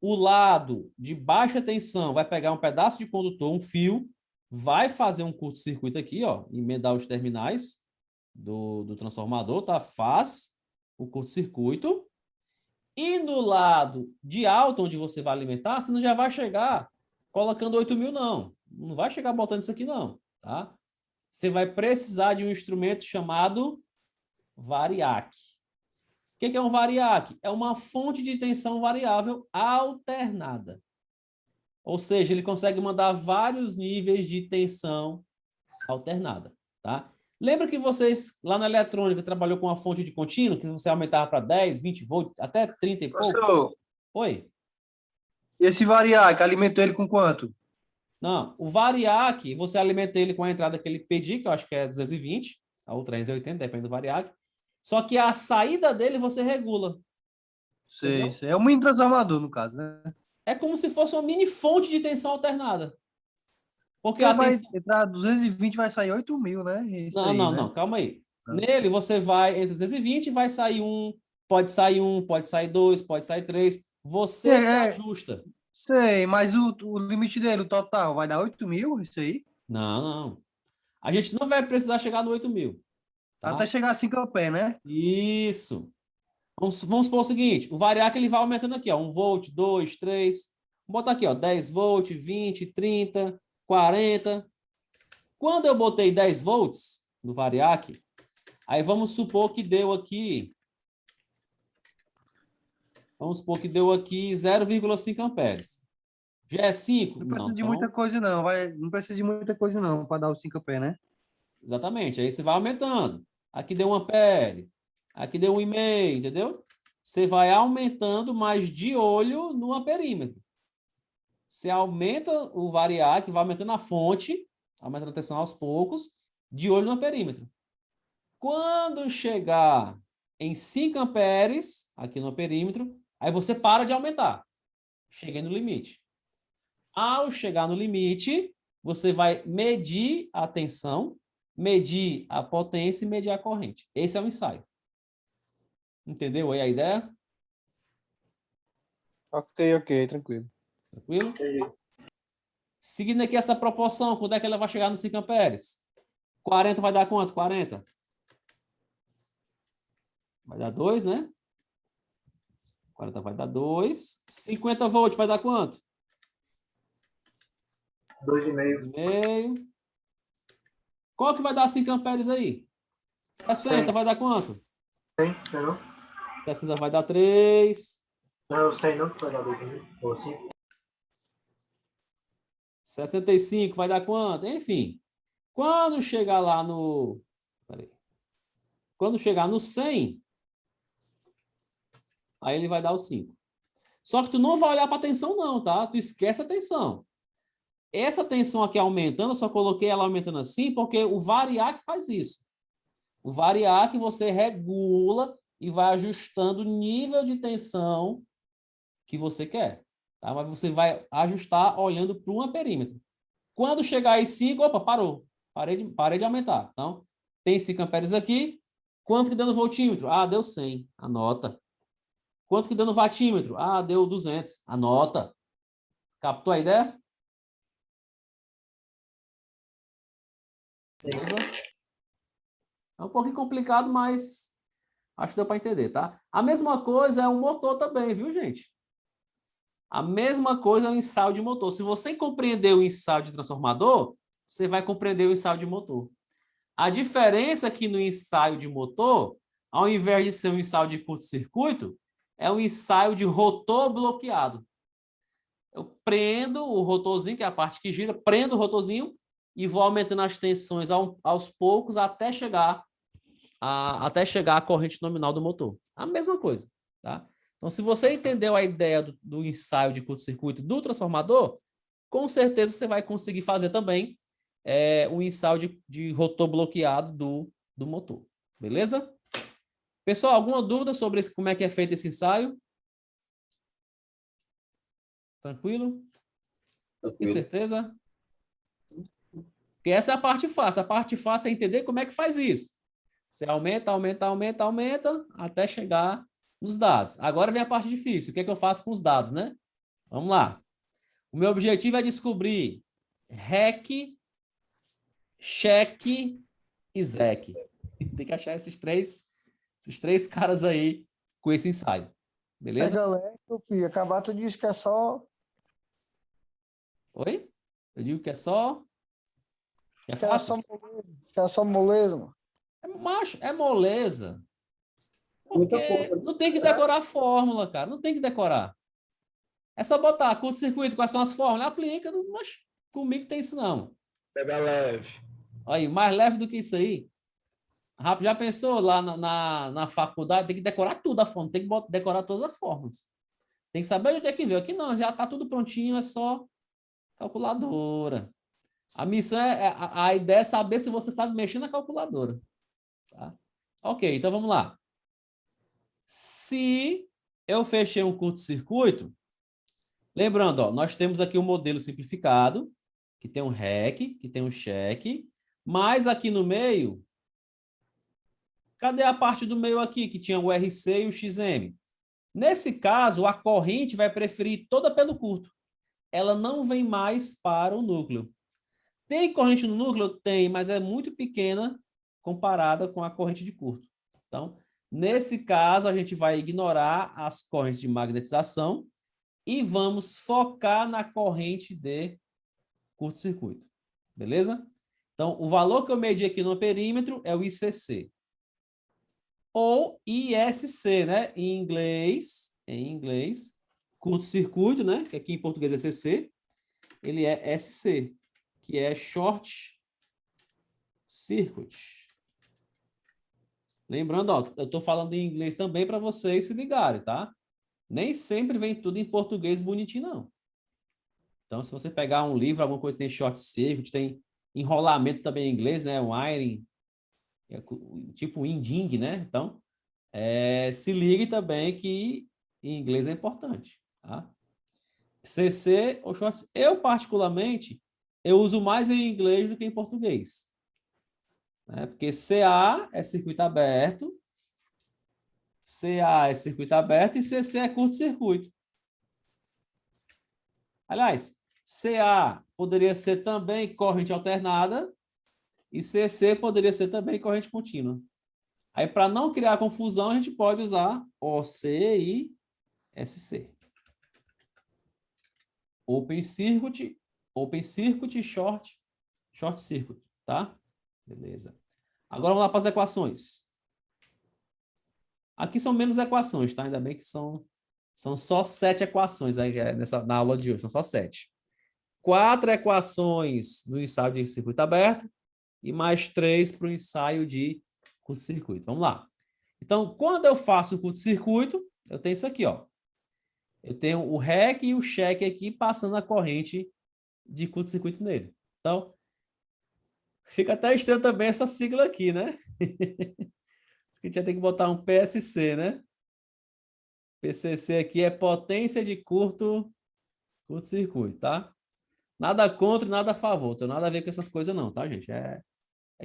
[SPEAKER 1] o lado de baixa tensão vai pegar um pedaço de condutor, um fio, vai fazer um curto-circuito aqui, ó, emendar os terminais do transformador, tá? Faz o curto-circuito. E no lado de alta, onde você vai alimentar, você não já vai chegar colocando 8.000, não. Não vai chegar botando isso aqui, não, tá? Você vai precisar de um instrumento chamado variac. O que é um variac? É uma fonte de tensão variável alternada. Ou seja, ele consegue mandar vários níveis de tensão alternada, tá? Lembra que vocês, lá na eletrônica, trabalhou com uma fonte de contínuo, que você aumentava para 10, 20 volts, até 30 e pouco?
[SPEAKER 6] Professor,
[SPEAKER 1] Oi?
[SPEAKER 6] esse variac, alimentou ele com quanto?
[SPEAKER 1] Não, o variac, você alimenta ele com a entrada que ele pedir, que eu acho que é 220, ou 380, depende do variac. Só que a saída dele você regula.
[SPEAKER 6] Sei,
[SPEAKER 1] Entendeu?
[SPEAKER 6] sei. É um mini transformador, no caso, né?
[SPEAKER 1] É como se fosse uma mini fonte de tensão alternada. Porque
[SPEAKER 6] Porque
[SPEAKER 1] a
[SPEAKER 6] vai
[SPEAKER 1] tensão...
[SPEAKER 6] entrar 220, vai sair 8.000, né? Isso aí, né?
[SPEAKER 1] Não, calma aí.
[SPEAKER 6] Ah.
[SPEAKER 1] Nele você vai entre 220, vai sair pode sair 2, pode sair 3. Você que ajusta.
[SPEAKER 6] Sei, mas o limite dele, o total, vai dar 8.000, isso aí?
[SPEAKER 1] Não. A gente não vai precisar chegar no 8.000. Tá?
[SPEAKER 6] Até chegar a 5 amperes, né?
[SPEAKER 1] Isso. Vamos supor o seguinte, o variac ele vai aumentando aqui, ó, 1 volt, 2, 3. Vou botar aqui, ó, 10 volts, 20, 30, 40. Quando eu botei 10 volts no variac, aí vamos supor que deu aqui... Vamos supor que deu aqui 0,5 amperes. Já é 5?
[SPEAKER 6] Não precisa de
[SPEAKER 1] Então,
[SPEAKER 6] muita coisa, não. Não precisa de muita coisa, não, para dar os 5 amperes, né?
[SPEAKER 1] exatamente. Aí você vai aumentando. Aqui deu 1 ampere. Aqui deu 1,5, entendeu? Você vai aumentando, mas de olho no amperímetro. Você aumenta o variac, vai aumentando a fonte, aumentando a tensão aos poucos, de olho no amperímetro. Quando chegar em 5 amperes, aqui no perímetro, aí você para de aumentar. Cheguei no limite. Ao chegar no limite, você vai medir a tensão, medir a potência e medir a corrente. Esse é o ensaio. Entendeu aí a ideia?
[SPEAKER 6] Ok, tranquilo.
[SPEAKER 1] Tranquilo?
[SPEAKER 2] Entendi.
[SPEAKER 1] Seguindo aqui essa proporção, quando é que ela vai chegar no 5 amperes? 40 vai dar quanto? 40? Vai dar 2, né? 40 vai dar 2. 50 volts vai dar quanto?
[SPEAKER 2] 2,5.
[SPEAKER 1] 2,5. Qual que vai dar 5 amperes aí? 60
[SPEAKER 2] 100.
[SPEAKER 1] vai dar quanto?
[SPEAKER 2] 100, não é não?
[SPEAKER 1] 60 vai dar 3.
[SPEAKER 2] Não, eu sei não que vai dar 2,5. Ou 5.
[SPEAKER 1] 65 vai dar quanto? Enfim. Quando chegar lá no... Peraí. Quando chegar no 100, aí ele vai dar o 5. Só que tu não vai olhar para a tensão não, tá? Tu esquece a tensão. Essa tensão aqui aumentando, eu só coloquei ela aumentando assim, porque o variac faz isso. O variac você regula e vai ajustando o nível de tensão que você quer. Tá? Mas você vai ajustar olhando para um amperímetro. Quando chegar aí 5, opa, parou. Parei de aumentar. Então, tem 5 amperes aqui. Quanto que deu no voltímetro? Ah, deu 100. Anota. Quanto que deu no vatímetro? Ah, deu 200. Anota. Captou a ideia? Beleza? É um pouquinho complicado, mas acho que deu para entender, tá? A mesma coisa é o motor também, viu, gente? A mesma coisa é o ensaio de motor. Se você compreender o ensaio de transformador, você vai compreender o ensaio de motor. A diferença é que no ensaio de motor, ao invés de ser um ensaio de curto-circuito, é um ensaio de rotor bloqueado. Eu prendo o rotorzinho, que é a parte que gira, prendo o rotorzinho e vou aumentando as tensões aos poucos até chegar a corrente nominal do motor. A mesma coisa, tá? Então, se você entendeu a ideia do ensaio de curto-circuito do transformador, com certeza você vai conseguir fazer também o ensaio de rotor bloqueado do motor. Beleza? Pessoal, alguma dúvida sobre como é que é feito esse ensaio? Tranquilo? Tem
[SPEAKER 5] Tranquilo.
[SPEAKER 1] certeza? Porque essa é a parte fácil. A parte fácil é entender como é que faz isso. Você aumenta, aumenta, aumenta, aumenta, até chegar nos dados. Agora vem a parte difícil. O que é que eu faço com os dados, né? Vamos lá. O meu objetivo é descobrir REC, cheque e ZEC. Tem que achar esses três caras aí com esse ensaio. Beleza?
[SPEAKER 4] Pega leve, filho. Acabar tu diz que é só.
[SPEAKER 1] Oi? Eu digo que é só...
[SPEAKER 4] Que é só moleza. Que é só moleza, mano.
[SPEAKER 1] Macho, é moleza.
[SPEAKER 5] Muita
[SPEAKER 1] Porque
[SPEAKER 5] força.
[SPEAKER 1] não tem que decorar a fórmula, cara. Não tem que decorar. É só botar curto-circuito, quais são as fórmulas, aplica, mas comigo tem isso não.
[SPEAKER 3] Pega leve.
[SPEAKER 1] Aí, mais leve do que isso aí. Rápido, já pensou lá na faculdade, tem que decorar tudo a fórmula, tem que decorar todas as fórmulas. Tem que saber onde é que veio. Aqui não, já está tudo prontinho, é só calculadora. A missão a ideia é saber se você sabe mexer na calculadora. Tá? Ok, então vamos lá. Se eu fechei um curto-circuito, lembrando, ó, nós temos aqui um modelo simplificado, que tem um REC, que tem um cheque, mas aqui no meio, cadê a parte do meio aqui, que tinha o RC e o XM? Nesse caso, a corrente vai preferir toda pelo curto. Ela não vem mais para o núcleo. Tem corrente no núcleo? Tem, mas é muito pequena comparada com a corrente de curto. Então, nesse caso, a gente vai ignorar as correntes de magnetização e vamos focar na corrente de curto-circuito. Beleza? Então, o valor que eu medi aqui no perímetro é o ICC. Ou ISC, né? Em inglês, curto-circuito, né? Que aqui em português é CC, ele é SC, que é Short Circuit. Lembrando, ó, eu estou falando em inglês também para vocês se ligarem, tá? Nem sempre vem tudo em português bonitinho, não. Então, se você pegar um livro, alguma coisa que tem short circuit, tem enrolamento também em inglês, né? Wiring, tipo winding, né? Então, se ligue também que em inglês é importante, tá? CC ou short... Eu, particularmente, eu uso mais em inglês do que em português. Né? Porque CA é circuito aberto, CA é circuito aberto e CC é curto-circuito. Aliás, CA poderia ser também corrente alternada e CC poderia ser também corrente contínua. Aí, para não criar confusão, a gente pode usar OC e SC. Open circuit, short circuit, tá? Beleza. Agora vamos lá para as equações. Aqui são menos equações, tá? Ainda bem que são só 7 equações aí na aula de hoje, são só 7. 4 equações no ensaio de circuito aberto e mais 3 para o ensaio de curto-circuito. Vamos lá. Então, quando eu faço o curto-circuito, eu tenho isso aqui, ó. Eu tenho o REC e o check aqui passando a corrente de curto-circuito nele. Então, fica até estranho também essa sigla aqui, né? A gente já tem que botar um PSC, né? PCC aqui é potência de curto-circuito, tá? Nada contra e nada a favor. Não tem nada a ver com essas coisas não, tá, gente? É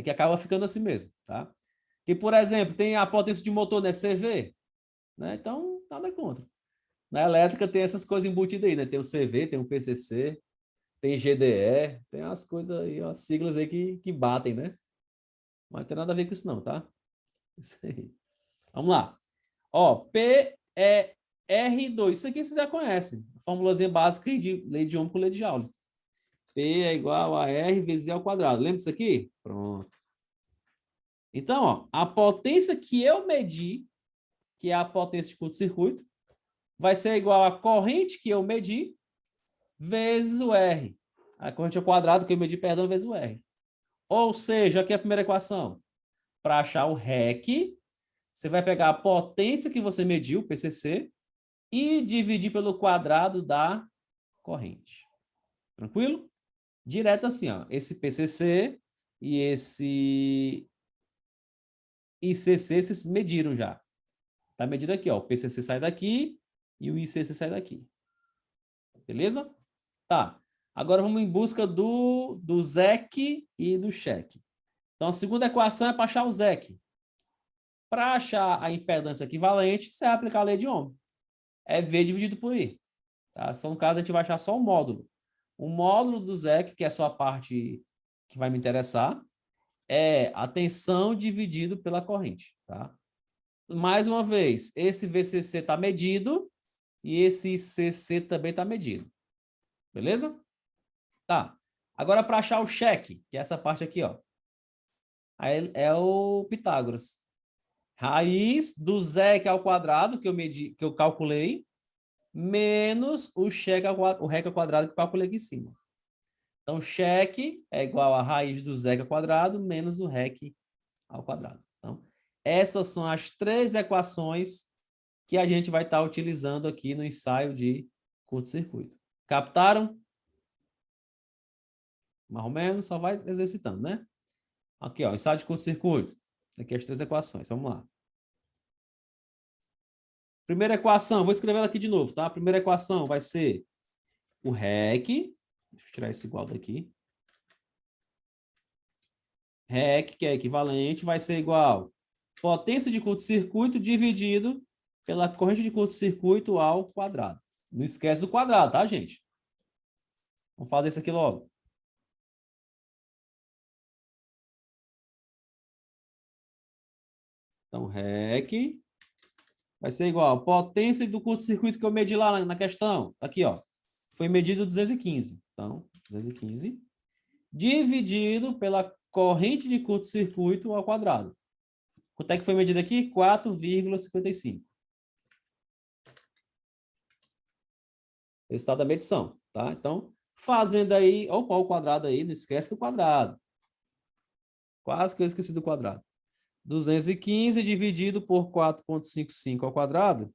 [SPEAKER 1] que acaba ficando assim mesmo, tá? Que, por exemplo, tem a potência de motor, né? CV, né? Então, nada contra. Na elétrica tem essas coisas embutidas aí, né? Tem o CV, tem o PCC, tem GDE, tem as coisas aí, as siglas aí que batem, né? Mas não tem nada a ver com isso não, tá? Isso aí. Vamos lá. Ó, PER2. Isso aqui vocês já conhecem. A formulazinha básica de lei de Ohm com lei de Joule. P é igual a R vezes E ao quadrado. Lembra isso aqui? Pronto. Então, ó, a potência que eu medi, que é a potência de curto-circuito, vai ser igual à corrente que eu medi vezes o R. A corrente ao quadrado que eu medi, perdão, vezes o R. Ou seja, aqui é a primeira equação. Para achar o REC, você vai pegar a potência que você mediu, PCC, e dividir pelo quadrado da corrente. Tranquilo? Direto assim, ó. Esse PCC e esse ICC vocês mediram já. Tá medido aqui, ó. O PCC sai daqui e o ICC sai daqui. Beleza? Tá. Agora vamos em busca do ZEC e do check. Então, a segunda equação é para achar o ZEC. Para achar a impedância equivalente, você vai aplicar a lei de Ohm. É V dividido por I. Tá? Só no caso, a gente vai achar só o módulo. O módulo do ZEC, que é só a parte que vai me interessar, é a tensão dividido pela corrente. Tá? Mais uma vez, esse VCC está medido e esse ICC também está medido. Beleza? Tá. Agora, para achar o check, que é essa parte aqui, ó. Aí é o Pitágoras. Raiz do ZEC ao quadrado, que eu medi, que eu calculei, menos o REC ao quadrado que eu calculei aqui em cima. Então, check é igual a raiz do ZEC ao quadrado menos o REC ao quadrado. Então, essas são as 3 equações que a gente vai estar utilizando aqui no ensaio de curto-circuito. Captaram? Mais ou menos, só vai exercitando, né? Aqui, ó, ensaio de curto-circuito. Aqui as 3 equações, vamos lá. Primeira equação, vou escrever ela aqui de novo, tá? A primeira equação vai ser o REC, deixa eu tirar esse igual daqui. REC, que é equivalente, vai ser igual potência de curto-circuito dividido pela corrente de curto-circuito ao quadrado. Não esquece do quadrado, tá, gente? Vamos fazer isso aqui logo. Então, REC vai ser igual a potência do curto-circuito que eu medi lá na questão. Aqui, ó. Foi medido 215. Então, 215 dividido pela corrente de curto-circuito ao quadrado. Quanto é que foi medido aqui? 4,55. Resultado da medição, tá? Então, fazendo aí, opa, o quadrado aí, não esquece do quadrado. Quase que eu esqueci do quadrado. 215 dividido por 4,55 ao quadrado.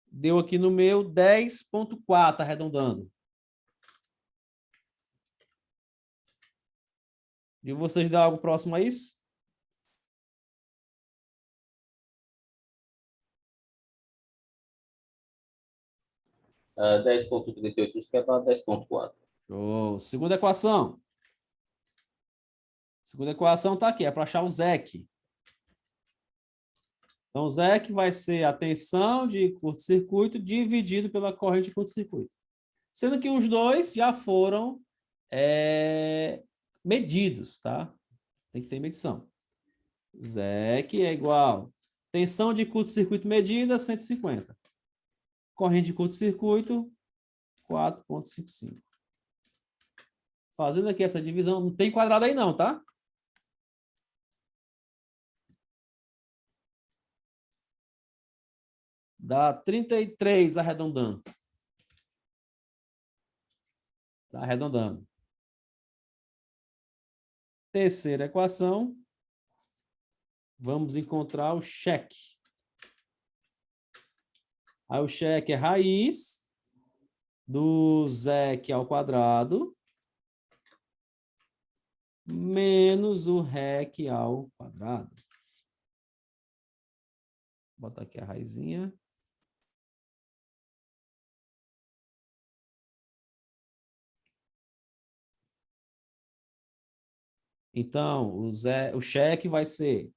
[SPEAKER 1] Deu aqui no meu 10,4, arredondando. De vocês dá algo próximo a isso?
[SPEAKER 5] É, 10,38, isso que é para 10,4.
[SPEAKER 1] Oh, segunda equação. Segunda equação está aqui, é para achar o ZEC. Então, ZEC vai ser a tensão de curto-circuito dividido pela corrente de curto-circuito. Sendo que os dois já foram medidos, tá? Tem que ter medição. ZEC é igual tensão de curto-circuito medida, 150. Corrente de curto-circuito, 4,55. Fazendo aqui essa divisão, não tem quadrado aí não, tá? Dá 33 arredondando. Tá arredondando. Terceira equação. Vamos encontrar o cheque. Aí o cheque é raiz do ZEC ao quadrado menos o REC ao quadrado. Vou botar aqui a raizinha. Então, o cheque vai ser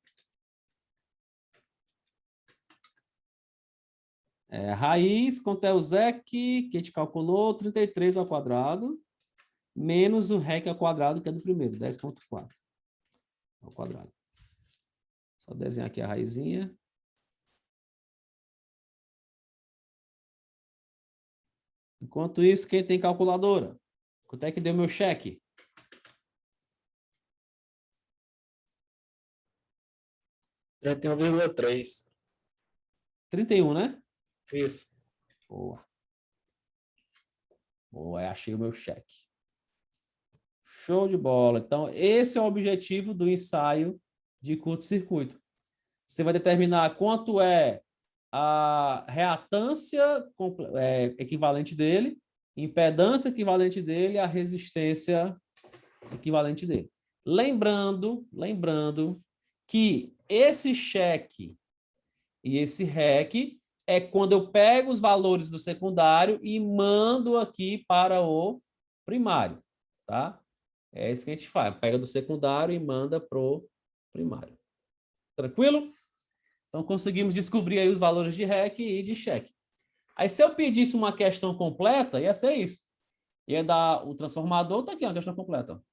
[SPEAKER 1] raiz, quanto é o ZEC, que a gente calculou, 33 ao quadrado, menos o REC ao quadrado, que é do primeiro, 10,4 ao quadrado. Só desenhar aqui a raizinha. Enquanto isso, quem tem calculadora? Quanto é que deu meu cheque?
[SPEAKER 3] Já tem 1,3.
[SPEAKER 1] 31, né?
[SPEAKER 3] Isso.
[SPEAKER 1] Boa. Boa, achei o meu cheque. Show de bola. Então, esse é o objetivo do ensaio de curto-circuito. Você vai determinar quanto é a reatância equivalente dele, impedância equivalente dele, a resistência equivalente dele. Lembrando que esse cheque e esse REC é quando eu pego os valores do secundário e mando aqui para o primário, tá? É isso que a gente faz. Pega do secundário e manda para o primário. Tranquilo? Então, conseguimos descobrir aí os valores de REC e de cheque. Aí, se eu pedisse uma questão completa, ia ser isso. Ia dar o transformador, tá aqui, uma questão completa.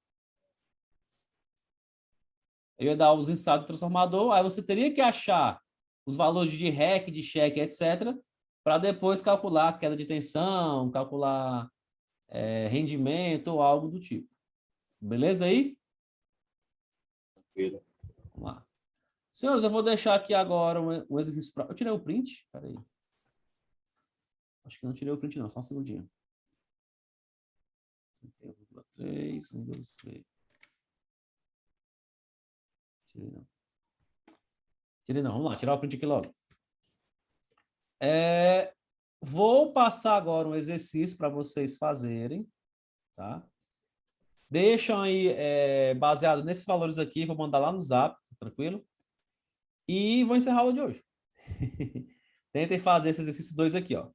[SPEAKER 1] Eu ia dar os ensaios do transformador, aí você teria que achar os valores de REC, de cheque, etc., para depois calcular a queda de tensão, calcular rendimento ou algo do tipo. Beleza aí?
[SPEAKER 5] Tranquilo.
[SPEAKER 1] Vamos lá. Senhores, eu vou deixar aqui agora um exercício para... Eu tirei o print? Espera aí. Acho que não tirei o print, não. Só um segundinho. 31,3, 1, 2, 3. Tirei não. Tirei não. Vamos lá, tirar o print aqui logo. Vou passar agora um exercício para vocês fazerem, tá? Deixam aí, baseado nesses valores aqui, vou mandar lá no Zap, tranquilo? E vou encerrar a aula de hoje. Tentem fazer esse exercício 2 aqui, ó.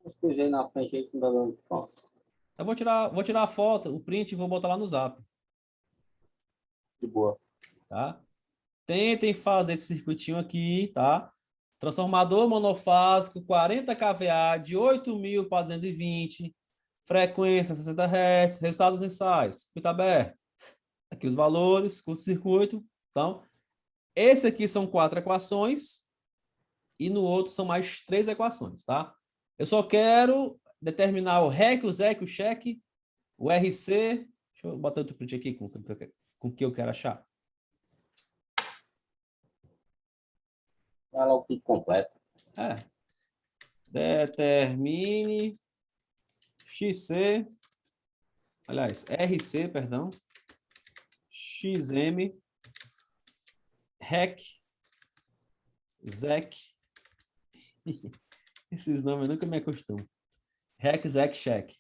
[SPEAKER 5] Escrever na frente aí que não tá dando pronto.
[SPEAKER 1] Eu vou tirar a foto, o print e vou botar lá no Zap,
[SPEAKER 5] De boa.
[SPEAKER 1] tá? Tentem fazer esse circuitinho aqui, tá? Transformador monofásico, 40 kVA, de 8.000 para 220, frequência 60 Hz, resultados dos ensaios, circuito aberto. Aqui os valores, curto-circuito. Então, esse aqui são 4 equações e no outro são mais 3 equações, tá? Eu só quero determinar o REC, o ZEC, o cheque, o RC. Deixa eu botar outro print aqui com o que eu quero achar.
[SPEAKER 5] Vai lá o tudo completo.
[SPEAKER 1] Determine XC, aliás, RC, perdão, XM, REC, ZEC. Esses nomes eu nunca me acostumo. REC, ZEC, cheque.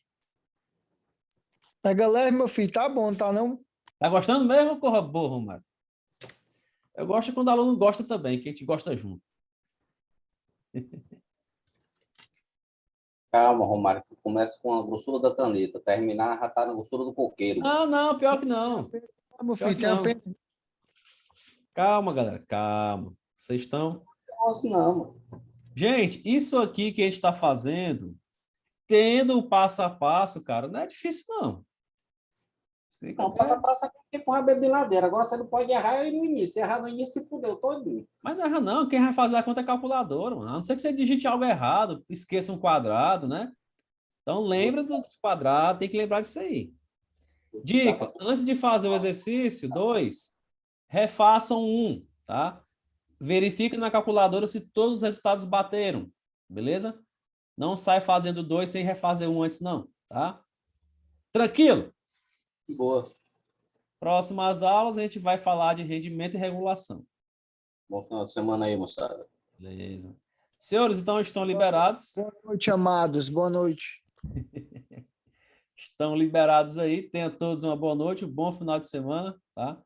[SPEAKER 4] Pega leve, meu filho. Tá bom, tá não?
[SPEAKER 1] Tá gostando mesmo, corra boa, Romário? Eu gosto quando o aluno gosta também, que a gente gosta junto.
[SPEAKER 5] Calma, Romário, que começa com a grossura da caneta, terminar já tá na grossura do coqueiro.
[SPEAKER 1] Não, pior que não.
[SPEAKER 4] Meu
[SPEAKER 1] Pior
[SPEAKER 4] filho,
[SPEAKER 1] que
[SPEAKER 4] tem
[SPEAKER 1] não.
[SPEAKER 4] apenas...
[SPEAKER 1] Calma, galera, calma. Vocês estão...
[SPEAKER 5] Nossa, não, mano.
[SPEAKER 1] Gente, isso aqui que a gente está fazendo, tendo o passo a passo, cara, não é difícil, não. Você
[SPEAKER 5] Não,
[SPEAKER 1] qualquer-
[SPEAKER 5] passa aqui com a bebeladeira. Agora você não pode errar aí no início. Se errar no início, se fudeu todinho.
[SPEAKER 1] Mas não erra não, quem vai fazer a conta é a calculadora, mano. A não ser que você digite algo errado, esqueça um quadrado, né? Então lembra do quadrado, tem que lembrar disso aí. Dica, antes de fazer o exercício 2, refaçam 1, tá? Verifique na calculadora se todos os resultados bateram, beleza? Não sai fazendo 2 sem refazer 1 antes não, tá? Tranquilo?
[SPEAKER 5] Boa.
[SPEAKER 1] Próximas aulas a gente vai falar de rendimento e regulação.
[SPEAKER 5] Bom final de semana aí, moçada.
[SPEAKER 1] Beleza. Senhores, então estão liberados?
[SPEAKER 4] Boa noite, amados. Boa noite.
[SPEAKER 1] Estão liberados aí. Tenham todos uma boa noite, um bom final de semana, tá?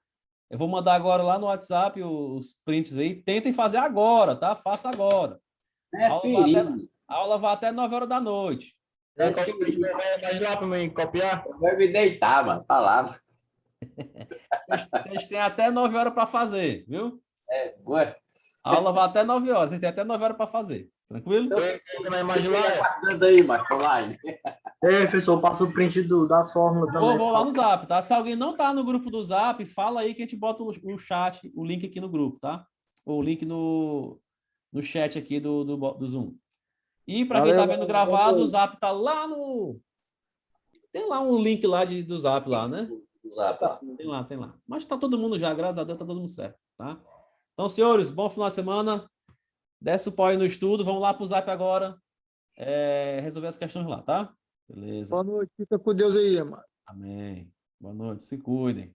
[SPEAKER 1] Eu vou mandar agora lá no WhatsApp os prints aí. Tentem fazer agora, tá? Faça agora.
[SPEAKER 5] É
[SPEAKER 1] A aula vai até,
[SPEAKER 5] perigo.
[SPEAKER 1] a aula vai até 9 horas da noite.
[SPEAKER 3] Já conseguiu mais lá para mim copiar?
[SPEAKER 5] Vai me deitar, mano. Falava.
[SPEAKER 1] Vocês têm até 9 horas para fazer, viu?
[SPEAKER 5] Ué,
[SPEAKER 1] A aula vai até 9 horas. Vocês têm até 9 horas para fazer. Tranquilo?
[SPEAKER 3] Tem mais imagem lá?
[SPEAKER 5] aguardando aí, macho, online.
[SPEAKER 2] Ei, professor, passa o print das fórmulas também.
[SPEAKER 1] Vou lá no Zap, tá? Se alguém não tá no grupo do Zap, fala aí que a gente bota o chat, o link aqui no grupo, tá? Ou o link no chat aqui do Zoom. E para quem tá
[SPEAKER 4] Valeu,
[SPEAKER 1] vendo
[SPEAKER 4] valeu.
[SPEAKER 1] gravado, o Zap tá lá no... Tem lá um link lá do Zap lá, né?
[SPEAKER 5] Zap lá.
[SPEAKER 1] Tem lá. Mas tá todo mundo já, graças a Deus, tá todo mundo certo, tá? Então, senhores, bom final de semana. Desce o pau aí no estudo. Vamos lá pro Zap agora. Resolver as questões lá, tá? Beleza.
[SPEAKER 4] Boa noite. Fica com Deus aí, mano.
[SPEAKER 1] Amém. Boa noite. Se cuidem.